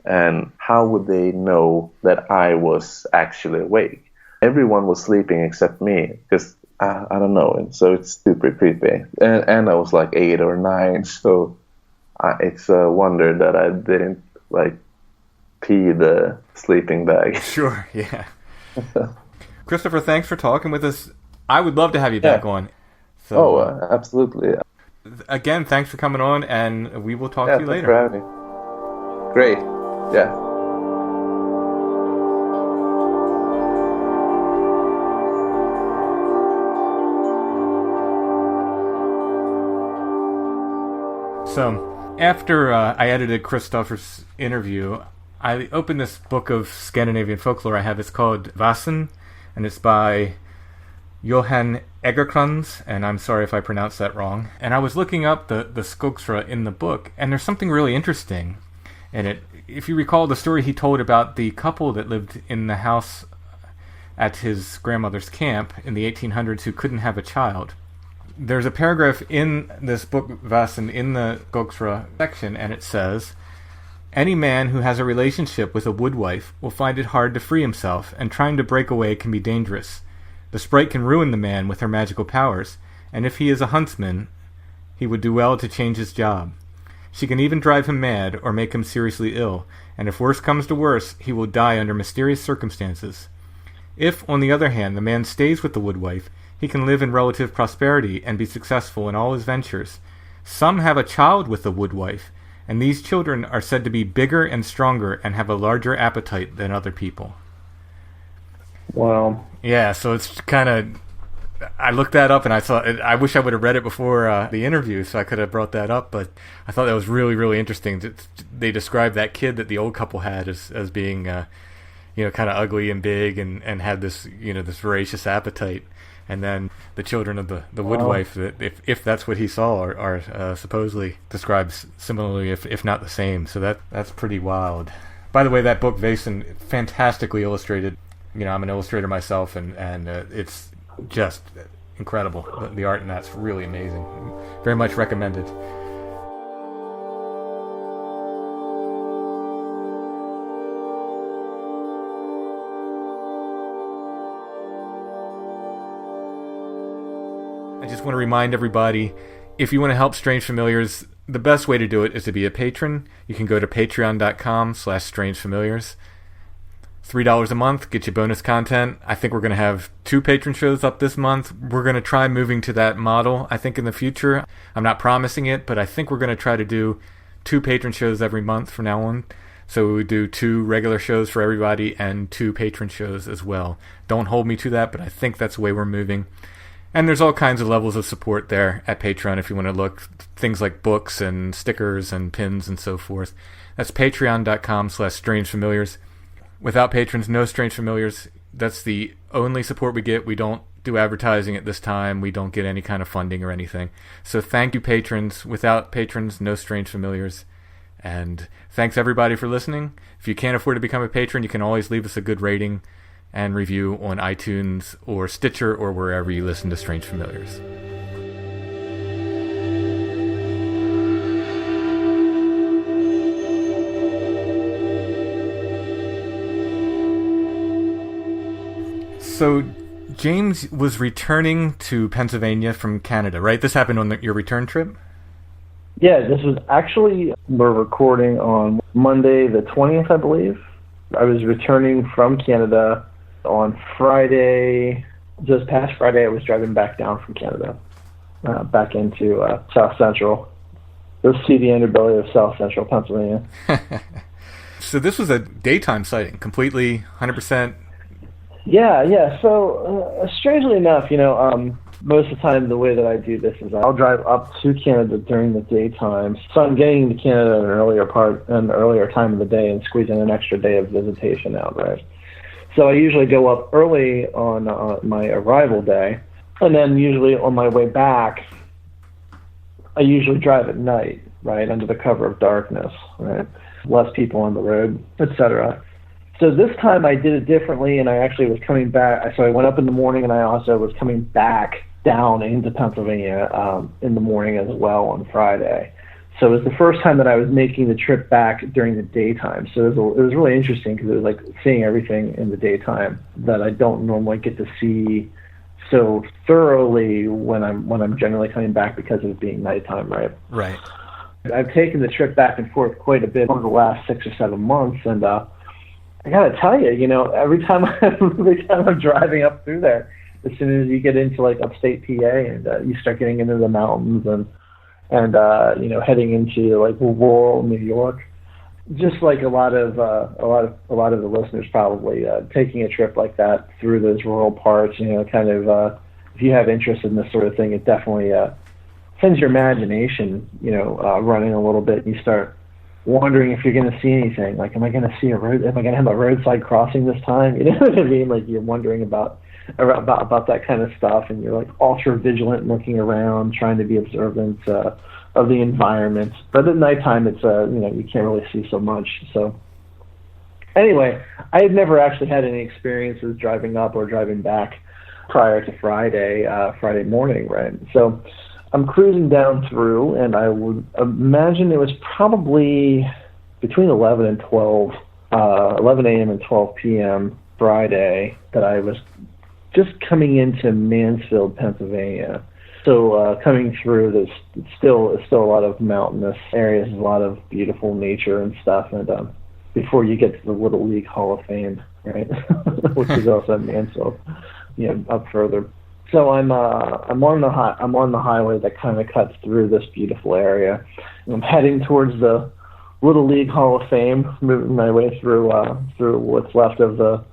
and how would they know that I was actually awake? Everyone was sleeping except me, because I don't know, and so it's super creepy. And I was like 8 or 9, so it's a wonder that I didn't like pee the sleeping bag. Sure, yeah. Christoffer, thanks for talking with us. I would love to have you back on. So, absolutely. Again, thanks for coming on, and we will talk to you later. Thanks for having me. Great. Yeah. So, after I edited Christoffer's interview, I opened this book of Scandinavian folklore I have. It's called Vasen, and it's by Johan Egerkrans, and I'm sorry if I pronounced that wrong. And I was looking up the Skogsra in the book, and there's something really interesting in it. If you recall the story he told about the couple that lived in the house at his grandmother's camp in the 1800s who couldn't have a child. There's a paragraph in this book, Vasen, in the Skogsra section, and it says, "Any man who has a relationship with a woodwife will find it hard to free himself, and trying to break away can be dangerous. The sprite can ruin the man with her magical powers, and if he is a huntsman, he would do well to change his job. She can even drive him mad or make him seriously ill, and if worse comes to worse, he will die under mysterious circumstances. If, on the other hand, the man stays with the woodwife, he can live in relative prosperity and be successful in all his ventures. Some have a child with the woodwife, and these children are said to be bigger and stronger and have a larger appetite than other people." Wow. Yeah, so it's kind of... I looked that up, and I wish I would have read it before the interview, so I could have brought that up, but I thought that was really, really interesting. They described that kid that the old couple had as being, kind of ugly and big and had this, this voracious appetite. And then the children of the woodwife, that if that's what he saw, are supposedly described similarly, if not the same. So that's pretty wild. By the way, that book, Vasen, fantastically illustrated. I'm an illustrator myself, and it's just incredible. The art in that's really amazing. Very much recommended. I just want to remind everybody, if you want to help Strange Familiars, the best way to do it is to be a patron. You can go to patreon.com/strangefamiliars. $3 a month, get you bonus content. I think we're going to have 2 patron shows up this month. We're going to try moving to that model, I think, in the future. I'm not promising it, but I think we're going to try to do 2 patron shows every month from now on. So we would do 2 regular shows for everybody and 2 patron shows as well. Don't hold me to that, but I think that's the way we're moving. And there's all kinds of levels of support there at Patreon if you want to look. Things like books and stickers and pins and so forth. That's patreon.com/strangefamiliars. Without patrons, no Strange Familiars. That's the only support we get. We don't do advertising at this time. We don't get any kind of funding or anything. So thank you, patrons. Without patrons, no Strange Familiars. And thanks, everybody, for listening. If you can't afford to become a patron, you can always leave us a good rating and review on iTunes or Stitcher or wherever you listen to Strange Familiars. So James was returning to Pennsylvania from Canada, right? This happened on your return trip? Yeah, this was actually, we're recording on Monday the 20th, I believe. I was returning from Canada on Friday, just past Friday. I was driving back down from Canada, back into South Central, the seedy underbelly of South Central Pennsylvania. So this was a daytime sighting, completely 100%. Yeah. So strangely enough, most of the time the way that I do this is I'll drive up to Canada during the daytime. So I'm getting to Canada at an earlier time of the day and squeezing an extra day of visitation out, right? So I usually go up early on my arrival day, and then usually on my way back, I usually drive at night, right, under the cover of darkness, right? Less people on the road, etc. So this time I did it differently, and I actually was coming back. So I went up in the morning, and I also was coming back down into Pennsylvania in the morning as well on Friday. So it was the first time that I was making the trip back during the daytime. So it was really interesting because it was like seeing everything in the daytime that I don't normally get to see so thoroughly when I'm generally coming back because of it being nighttime, right? Right. I've taken the trip back and forth quite a bit over the last 6 or 7 months, and I gotta tell you, every time I'm driving up through there, as soon as you get into like upstate PA and you start getting into the mountains and heading into like rural New York, just like a lot of the listeners probably taking a trip like that through those rural parts, if you have interest in this sort of thing, it definitely sends your imagination, running a little bit, and you start wondering if you're going to see anything. Like, am I going to see a road? Am I going to have a roadside crossing this time? You know what I mean? Like, you're wondering about that kind of stuff, and you're like ultra vigilant, looking around, trying to be observant of the environment. But at nighttime, it's you can't really see so much. So Anyway, I had never actually had any experiences driving up or driving back prior to Friday morning, right? So I'm cruising down through, and I would imagine it was probably between 11 and 12, 11 a.m. and 12 p.m. Friday that I was just coming into Mansfield, Pennsylvania. So coming through, there's still a lot of mountainous areas, a lot of beautiful nature and stuff, and before you get to the Little League Hall of Fame, right, which is also in Mansfield, up further. So I'm on the highway that kind of cuts through this beautiful area. I'm heading towards the Little League Hall of Fame, moving my way through what's left of the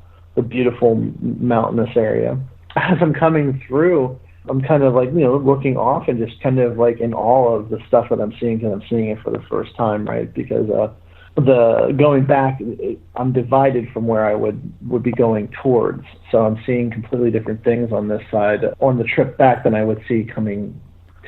beautiful mountainous area. As I'm coming through, I'm kind of like, looking off and just kind of like in awe of the stuff that I'm seeing, because I'm seeing it for the first time, right? Because going back, I'm divided from where I would be going towards. So I'm seeing completely different things on this side on the trip back than I would see coming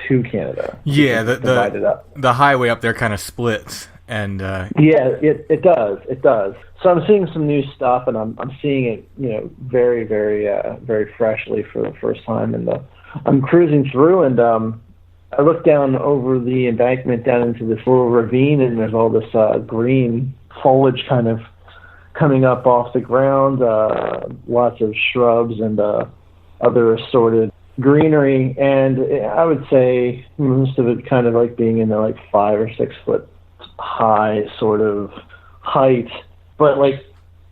to Canada. Yeah, the highway up there kind of splits. And it does. So I'm seeing some new stuff, and I'm seeing it, very, very, very freshly for the first time. And I'm cruising through, and I look down over the embankment down into this little ravine, and there's all this green foliage kind of coming up off the ground, lots of shrubs and other assorted greenery, and I would say most of it kind of like being in the like 5 or 6 foot high sort of height. But like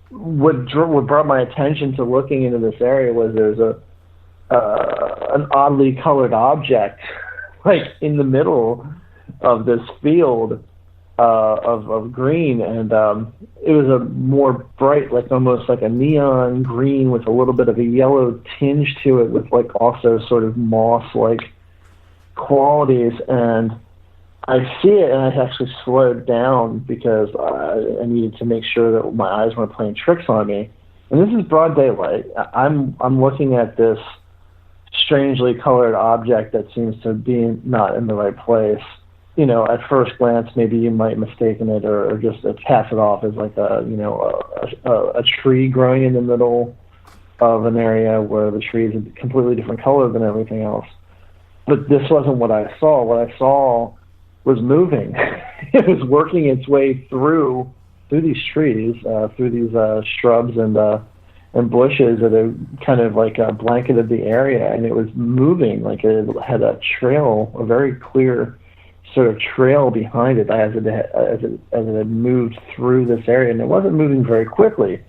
what brought my attention to looking into this area was there's an oddly colored object like in the middle of this field of green, and it was a more bright, like almost like a neon green with a little bit of a yellow tinge to it, with like also sort of moss-like qualities. And I see it, and I actually slowed down because I needed to make sure that my eyes weren't playing tricks on me. And this is broad daylight. I'm looking at this strangely colored object that seems to be not in the right place. At first glance, maybe you might mistaken it or just pass it off as like a tree growing in the middle of an area where the tree is a completely different color than everything else. But this wasn't what I saw. What I saw was moving. It was working its way through these trees, through these shrubs and bushes that had kind of like blanketed the area, and it was moving like it had a trail, a very clear sort of trail behind it as it had moved through this area. And it wasn't moving very quickly,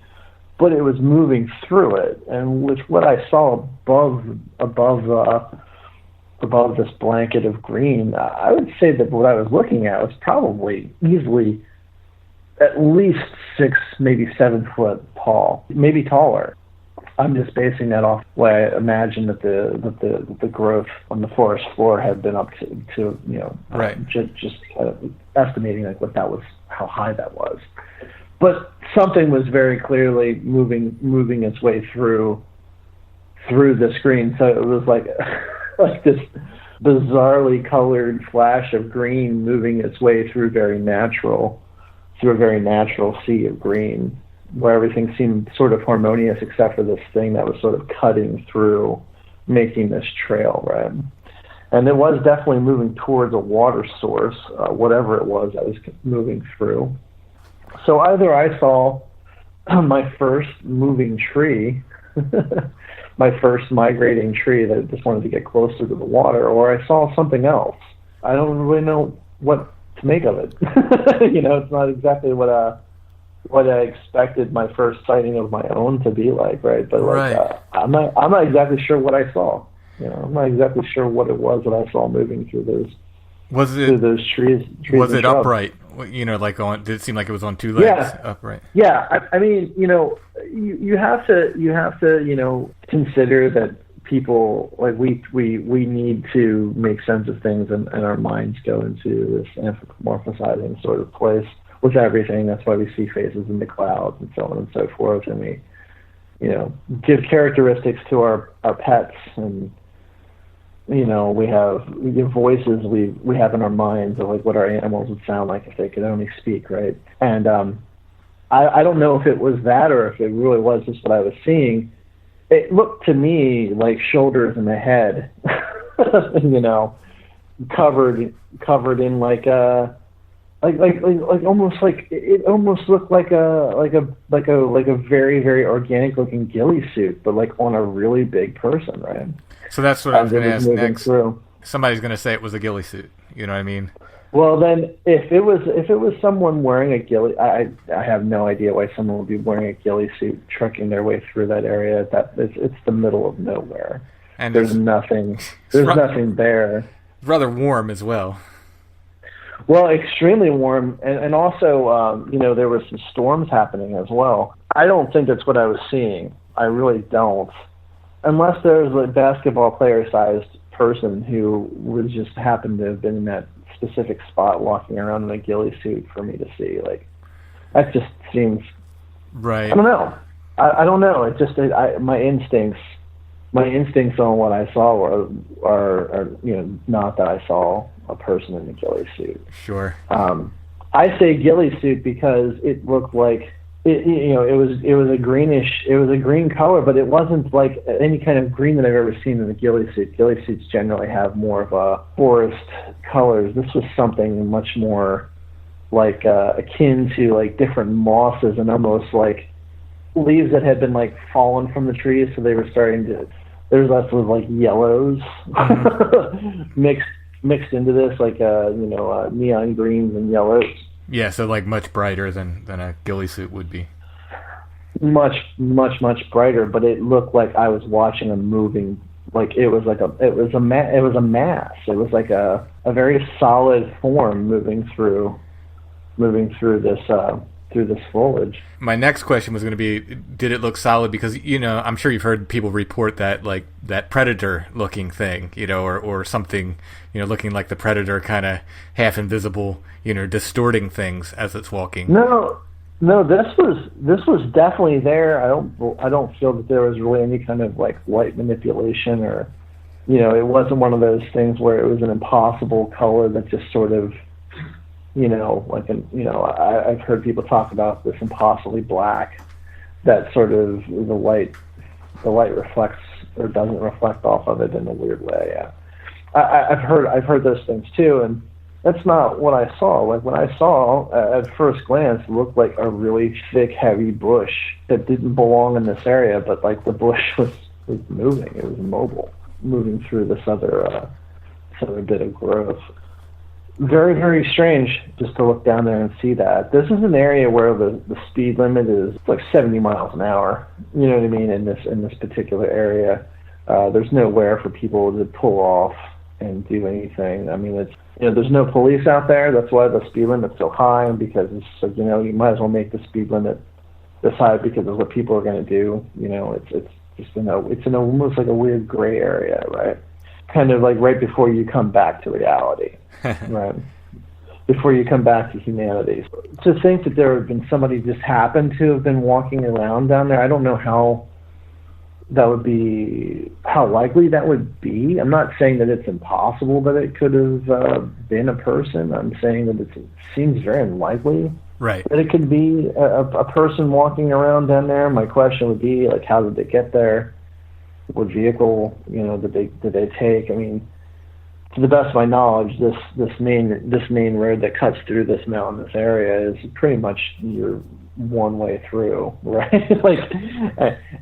but it was moving through it. And with what I saw above this blanket of green, I would say that what I was looking at was probably easily at least 6, maybe 7 foot tall, maybe taller. I'm just basing that off the way I imagine that the growth on the forest floor had been up to right. Just kind of estimating like what that was, how high that was. But something was very clearly moving its way through the screen. So it was like like this bizarrely colored flash of green moving its way through a very natural sea of green, where everything seemed sort of harmonious except for this thing that was sort of cutting through, making this trail, right? And it was definitely moving towards a water source, whatever it was that was moving through. So either I saw my first moving tree, my first migrating tree that just wanted to get closer to the water, or I saw something else. I don't really know what to make of it. It's not exactly what I expected my first sighting of my own to be like, right? But like, I'm not exactly sure what I saw. I'm not exactly sure what it was that I saw moving through those. Through those trees was it upright? Did it seem like it was on 2 legs? Upright. Yeah. I mean, you have to consider that people, like we need to make sense of things, and our minds go into this anthropomorphizing sort of place with everything. That's why we see faces in the clouds and so on and so forth, and we give characteristics to our pets, and we have voices we have in our minds of like what our animals would sound like if they could only speak, right? And I don't know if it was that or if it really was just what I was seeing. It looked to me like shoulders and a head, you know, covered in like almost like it almost looked like a very, very organic looking ghillie suit, but like on a really big person, right? So that's what I was going to ask next. Through. Somebody's going to say it was a ghillie suit. You know what I mean? Well, then, if it was someone wearing a ghillie, I have no idea why someone would be wearing a ghillie suit trekking their way through that area. It's the middle of nowhere, and there's nothing there. It's rather warm as well. Well, extremely warm, and also you know, there were some storms happening as well. I don't think that's what I was seeing. I really don't, unless there's a basketball player-sized person who would just happen to have been in that specific spot walking around in a ghillie suit for me to see. Like, that just seems right. I don't know. I don't know. It just my instincts on what I saw are you know, not that I saw a person in a ghillie suit. Sure. I say ghillie suit because it looked like you know, it was a green color, but it wasn't like any kind of green that I've ever seen in a ghillie suit. Ghillie suits generally have more of a forest colors. This was something much more like akin to like different mosses and almost like leaves that had been like fallen from the trees, so they were starting to. There's lots of like yellows mixed into this, like you know, neon greens and yellows. Yeah, so like much brighter than a ghillie suit would be. Much brighter, but it looked like I was watching a moving. Like it was a mass. It was like a very solid form moving through this foliage. My next question was going to be, did it look solid? Because, you know, I'm sure you've heard people report that, like, that predator-looking thing, you know, or something, you know, looking like the predator, kind of half invisible, you know, distorting things as it's walking. No, this was definitely there. I don't feel that there was really any kind of like light manipulation, or, you know, it wasn't one of those things where it was an impossible color that just sort of, you know, like I've heard people talk about this impossibly black, that sort of the light reflects or doesn't reflect off of it in a weird way. Yeah, I've heard those things too, and that's not what I saw. Like, when I saw at first glance, it looked like a really thick, heavy bush that didn't belong in this area, but like the bush was moving. It was mobile, moving through this other bit of growth. Very, very strange just to look down there and see that. This is an area where the speed limit is like 70 miles an hour. You know what I mean? In this particular area, there's nowhere for people to pull off and do anything. I mean, it's, you know, there's no police out there. That's why the speed limit's so high, because it's like, you know, you might as well make the speed limit this high because of what people are going to do. You know, it's just, you know, it's in almost like a weird gray area, right? Kind of like right before you come back to reality. Right, before you come back to humanity. To think that there had been somebody just happened to have been walking around down there, I don't know how likely that would be. I'm not saying that it's impossible that it could have been a person. I'm saying that it seems very unlikely, right, that it could be a person walking around down there. My question would be, like, how did they get there? What vehicle, you know, did they take? I mean, to the best of my knowledge, this main road that cuts through this mountainous area is pretty much your one way through, right? Like,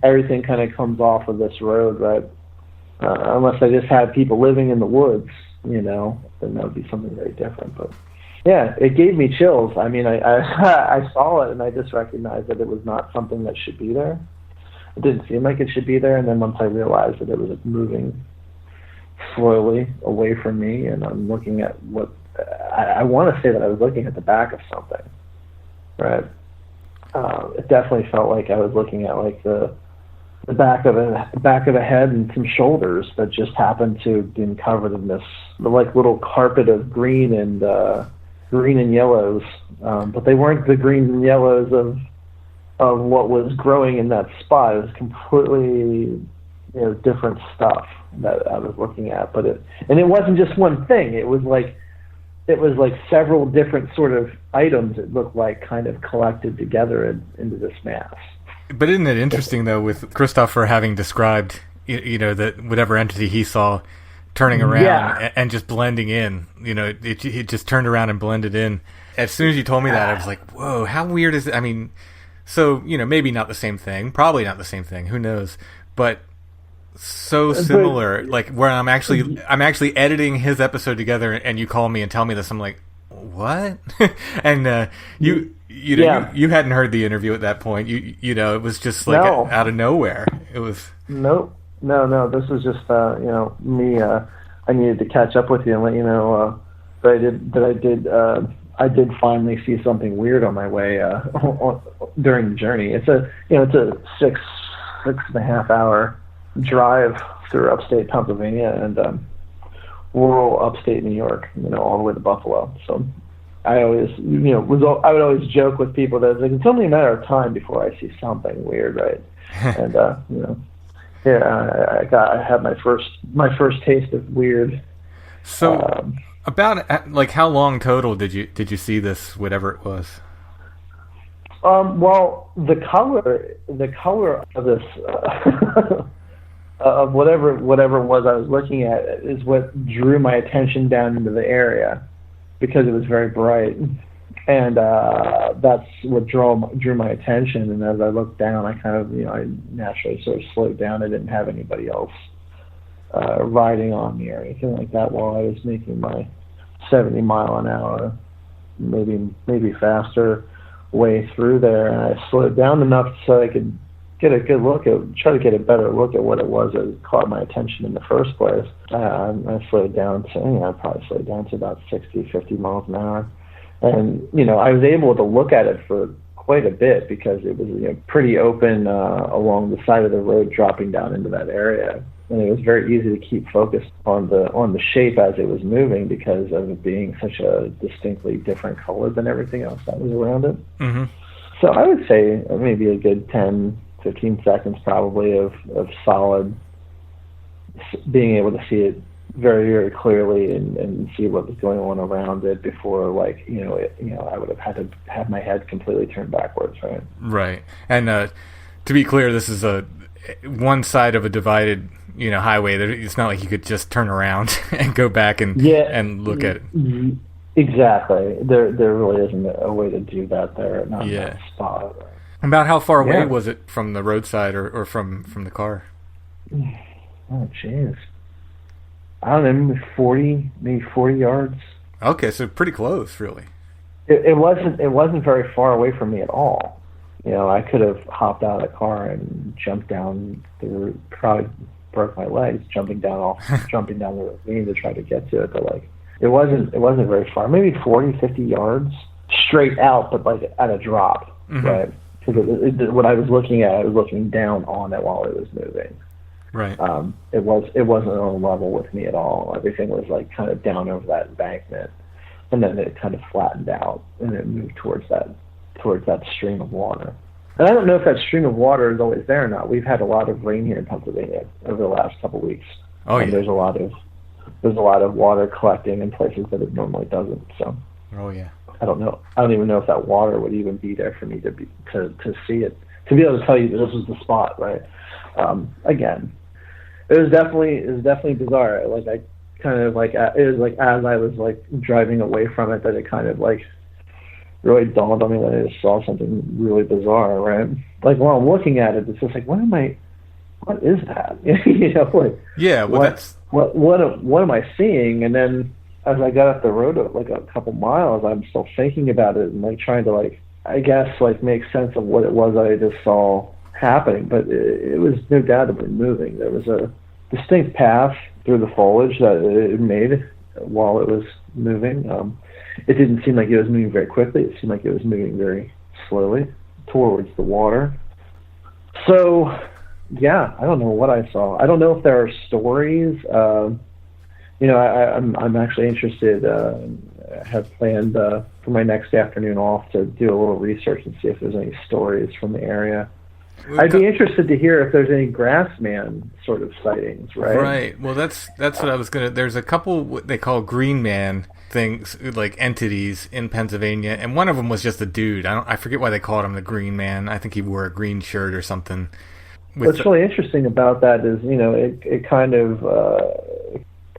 everything kind of comes off of this road, right? Unless I just had people living in the woods, you know, then that would be something very different. But yeah, it gave me chills. I mean, I saw it and I just recognized that it was not something that should be there. It didn't seem like it should be there, and then once I realized that it was moving slowly away from me, and I'm looking at what I want to say that I was looking at the back of something, right? It definitely felt like I was looking at like the back of a head and some shoulders that just happened to have been covered in this like little carpet of green and yellows, but they weren't the green and yellows of what was growing in that spot. It was completely, you know, different stuff that I was looking at. But it wasn't just one thing. It was like it was like several different sort of items. It looked like kind of collected together into this mass. But isn't it interesting though, with Christoffer having described, that whatever entity he saw turning around and just blending in, it just turned around and blended in. As soon as you told me that, I was like, whoa, how weird is it? I mean, so, maybe not the same thing, probably not the same thing, who knows, but so similar, like where I'm actually editing his episode together and you call me and tell me this, I'm like, what? And you hadn't heard the interview at that point. It was just like out of nowhere. It was no. This was just me. I needed to catch up with you and let you know that I did finally see something weird on my way during the journey. It's a 6.5 hour drive through upstate Pennsylvania and rural upstate New York, all the way to Buffalo. So I always, I would always joke with people that it's only a matter of time before I see something weird, right? And I had my first taste of weird. So about like how long total did you see this, whatever it was? Well, the color of this of whatever it was I was looking at is what drew my attention down into the area, because it was very bright, and that's what drew my attention. And as I looked down, I kind of I naturally sort of slowed down. I didn't have anybody else riding on me or anything like that while I was making my 70 mile an hour, maybe faster way through there, and I slowed down enough so I could get a good look try to get a better look at what it was that caught my attention in the first place. I slowed down to, I probably slowed down to about 60, 50 miles an hour. And, I was able to look at it for quite a bit because it was pretty open along the side of the road dropping down into that area. And it was very easy to keep focused on the shape as it was moving because of it being such a distinctly different color than everything else that was around it. Mm-hmm. So I would say maybe a good 10, 15 seconds probably of solid being able to see it very, very clearly and see what was going on around it before, I would have had to have my head completely turned backwards, right? Right. And to be clear, this is one side of a divided highway. It's not like you could just turn around and go back and look at it. Exactly. There really isn't a way to do that there, not in that spot. About how far away was it from the roadside or from the car? Oh, jeez. I don't know, maybe 40 yards. Okay, so pretty close, really. It wasn't very far away from me at all. I could have hopped out of the car and jumped down the route, probably broke my legs jumping down the ravine to try to get to it, but it wasn't very far, maybe 40, 50 yards straight out, but at a drop, mm-hmm. Right? Because what I was looking at, I was looking down on it while it was moving. Right. It wasn't on level with me at all. Everything was kind of down over that embankment, and then it kind of flattened out and it moved towards that stream of water. And I don't know if that stream of water is always there or not. We've had a lot of rain here in Pennsylvania over the last couple of weeks. Oh, yeah. And there's a lot of water collecting in places that it normally doesn't. So. Oh yeah. I don't know. I don't even know if that water would even be there for me to see it, to be able to tell you that this was the spot, right? Again, it was definitely bizarre. It was as I was driving away from it that it kind of really dawned on me that I just saw something really bizarre, right? While I'm looking at it, it's just what is that? Yeah, well, what am I seeing? And then as I got up the road a couple miles, I'm still thinking about it and trying to make sense of what it was I just saw happening. But it was no doubtably moving. There was a distinct path through the foliage that it made while it was moving. It didn't seem like it was moving very quickly. It seemed like it was moving very slowly towards the water. So, yeah, I don't know what I saw. I don't know if there are stories. I'm actually interested. I have planned for my next afternoon off to do a little research and see if there's any stories from the area. I'd be interested to hear if there's any grassman sort of sightings, right? Right. Well, that's what I was gonna. There's a couple what they call green man things, like entities in Pennsylvania, and one of them was just a dude. I forget why they called him the Green Man. I think he wore a green shirt or something. What's really interesting about that is, it kind of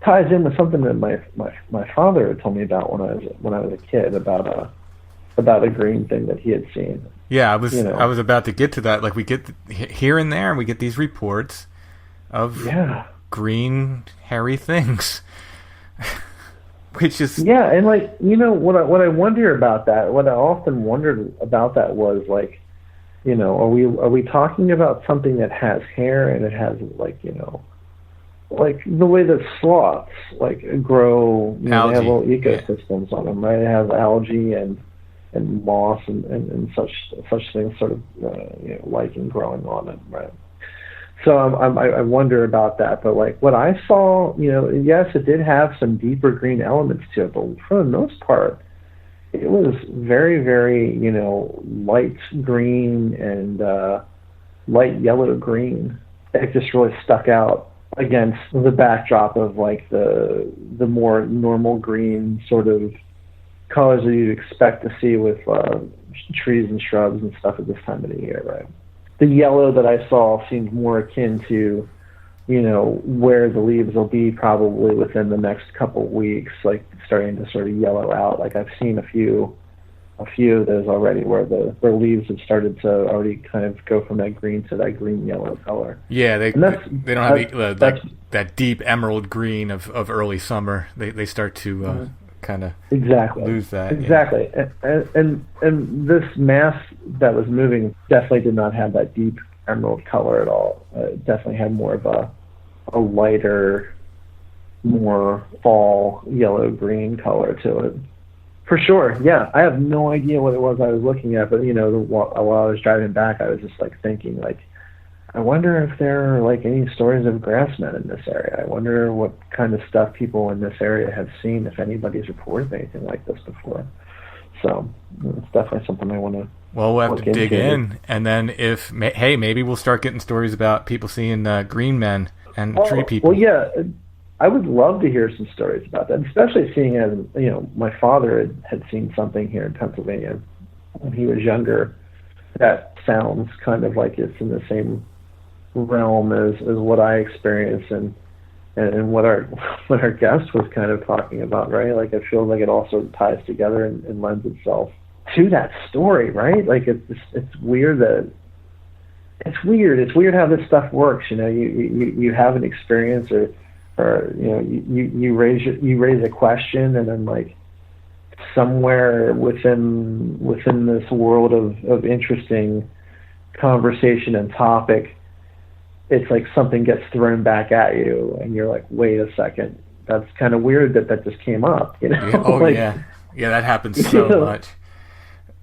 ties in with something that my father had told me about when I was a kid about a green thing that he had seen. Yeah, I was about to get to that. Like, we get here and there, we get these reports of green hairy things, which is and like what I wonder about that. What I often wondered about that was like, are we talking about something that has hair and it has like like the way that sloths like grow, they have little ecosystems on them, right? It has algae and moss and such things sort of lichen growing on it, right? So I wonder about that, but like what I saw, yes, it did have some deeper green elements to it, but for the most part, it was very, very light green and light yellow green. It just really stuck out against the backdrop of like the more normal green sort of colors that you'd expect to see with trees and shrubs and stuff at this time of the year, right? The yellow that I saw seemed more akin to, where the leaves will be probably within the next couple of weeks, like starting to sort of yellow out. Like I've seen a few of those already where the leaves have started to already kind of go from that green to that green yellow color. Yeah, they don't have that deep emerald green of early summer. They start to kind of lose that. Exactly. Yeah. And this mass that was moving definitely did not have that deep emerald color at all. It definitely had more of a lighter, more fall yellow green color to it. For sure, yeah. I have no idea what it was I was looking at, but while I was driving back, I was just like thinking, like, I wonder if there are like any stories of grassmen in this area. I wonder what kind of stuff people in this area have seen, if anybody's reported anything like this before. So it's definitely something I want to. Well, we'll have to dig in, and then maybe we'll start getting stories about people seeing green men and tree people. Well, yeah. I would love to hear some stories about that, especially seeing as, my father had seen something here in Pennsylvania when he was younger that sounds kind of like it's in the same realm as what I experienced and what our guest was kind of talking about, right? Like it feels like it also ties together and lends itself to that story, right? Like it's weird that it's weird how this stuff works. You have an experience or you raise a question, and then like somewhere within this world of interesting conversation and topic, it's like something gets thrown back at you, and you're like, wait a second, that's kind of weird that just came up. Yeah. Oh, like, yeah, that happens so much.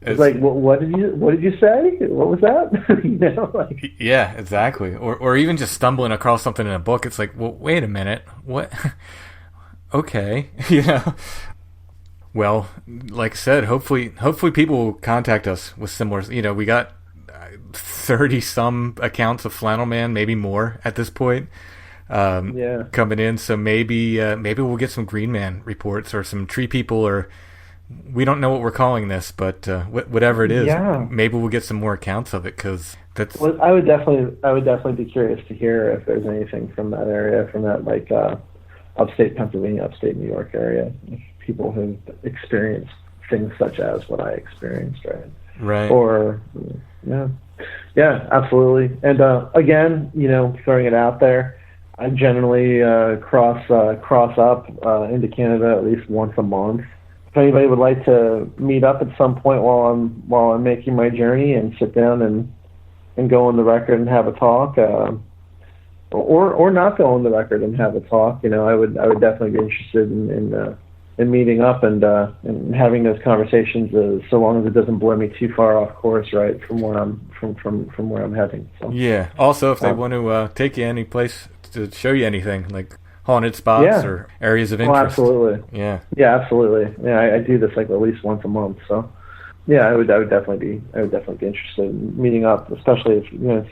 It's like, what did you say? What was that? Like, yeah, exactly. Or even just stumbling across something in a book. It's like, well, wait a minute, what? Okay, Well, like I said, hopefully people will contact us with similar. We got 30 some accounts of Flannel Man, maybe more at this point. Coming in, so maybe we'll get some Green Man reports or some tree people, or we don't know what we're calling this, but whatever it is, maybe we'll get some more accounts of it, because that's. Well, I would definitely be curious to hear if there's anything from that area, from that like upstate Pennsylvania, upstate New York area, if people have experienced things such as what I experienced, right? Right. Or yeah, absolutely. And again, throwing it out there, I generally cross up into Canada at least once a month. If anybody would like to meet up at some point while I'm making my journey and sit down and go on the record and have a talk, or not go on the record and have a talk, I would definitely be interested in meeting up and having those conversations, so long as it doesn't blur me too far off course, right, from where I'm heading. So. Yeah. Also, if they want to take you any place to show you anything, like haunted spots or areas of interest. Oh, absolutely. Yeah. Yeah, absolutely. Yeah, I do this like at least once a month. So, Yeah, I would definitely be interested in meeting up, especially if if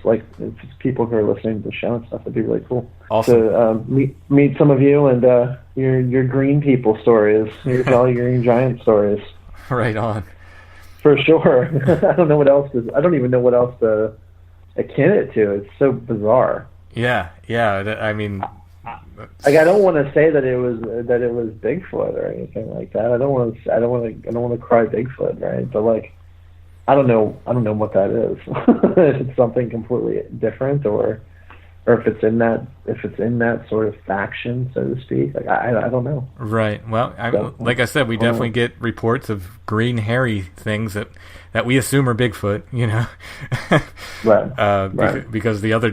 it's people who are listening to the show and stuff. That'd be really cool. Awesome. To meet some of you and your green people stories, your Jolly Green Giant stories. Right on. For sure. I don't know what else I don't even know what else to akin it to. It's so bizarre. Yeah. I mean, like, I don't want to say that it was Bigfoot or anything like that. I don't want to cry Bigfoot, right? But like, I don't know what that is. If it's something completely different, or if it's in that sort of faction, so to speak. Like, I don't know. Right. Well, like I said, we definitely get reports of green hairy things that we assume are Bigfoot, Right. Because the other,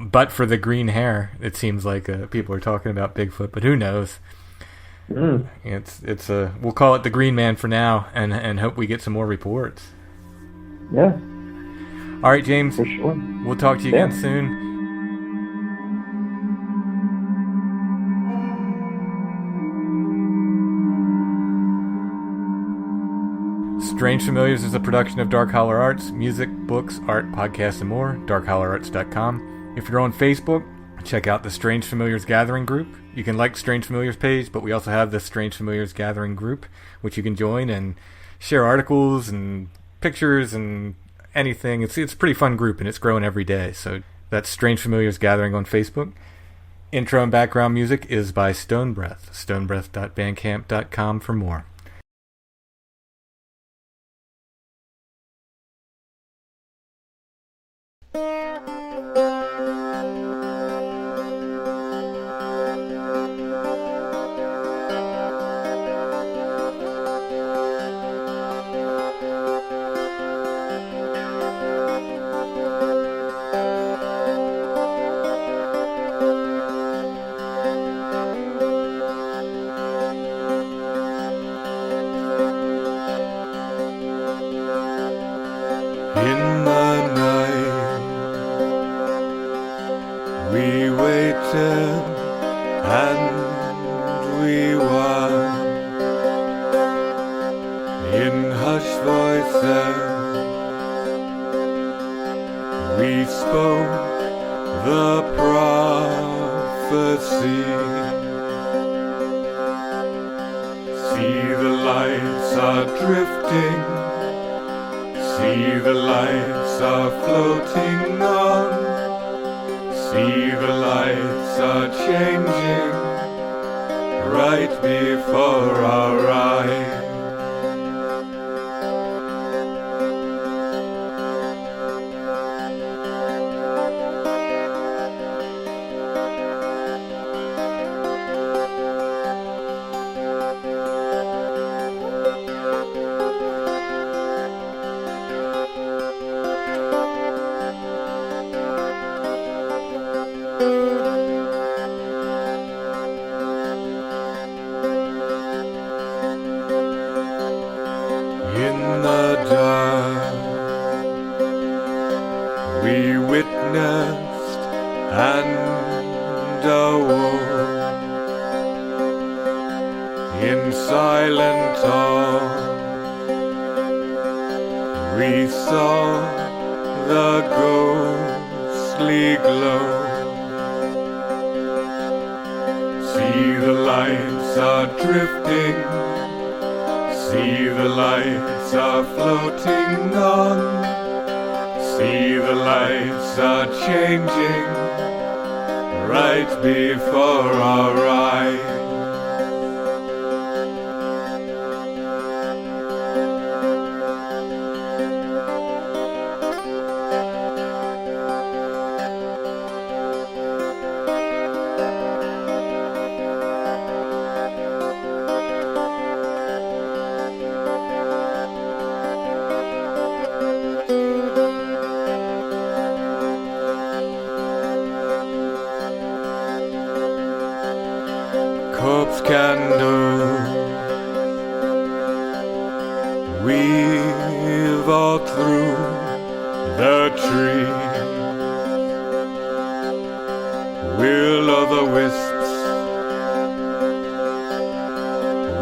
but for the green hair, it seems like people are talking about Bigfoot, but who knows? Mm. It's we'll call it the Green Man for now, and hope we get some more reports. Yeah. All right, James. For sure. We'll talk to you again soon. Strange Familiars is a production of Dark Holler Arts, music, books, art, podcasts, and more. DarkHollerArts.com. If you're on Facebook, check out the Strange Familiars Gathering group. You can like Strange Familiars page, but we also have the Strange Familiars Gathering group, which you can join and share articles and pictures and anything. It's a pretty fun group, and it's growing every day. So that's Strange Familiars Gathering on Facebook. Intro and background music is by Stonebreath. Stonebreath.bandcamp.com for more.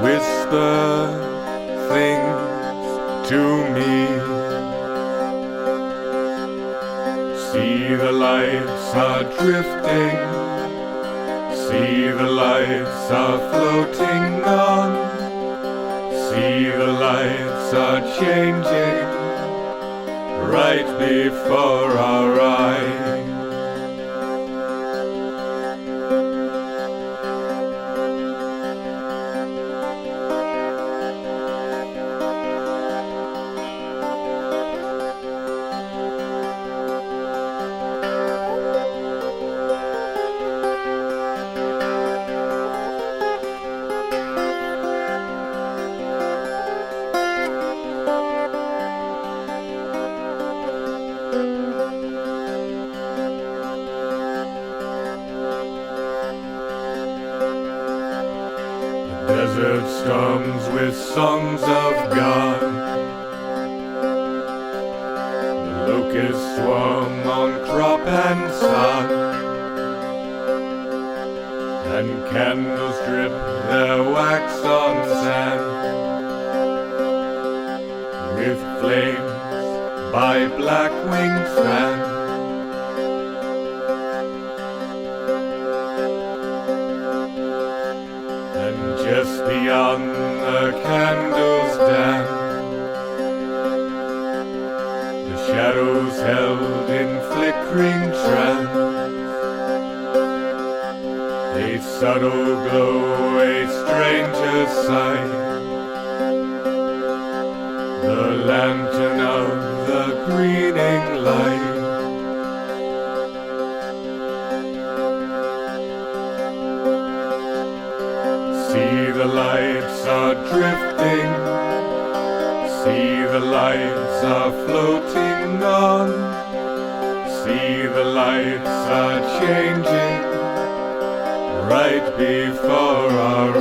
Whisper things to me. are drifting, see the lights are floating on, see the lights are changing right before our eyes. Desert storms with songs of God, the locusts swarm on crop and sod, and candles drip their wax on sand, with flames by black-winged stand. Just beyond the candles dance, the shadows held in flickering trance, a subtle glow, a stranger sight, the lantern of the greening light. See the lights are drifting, see the lights are floating on, see the lights are changing right before our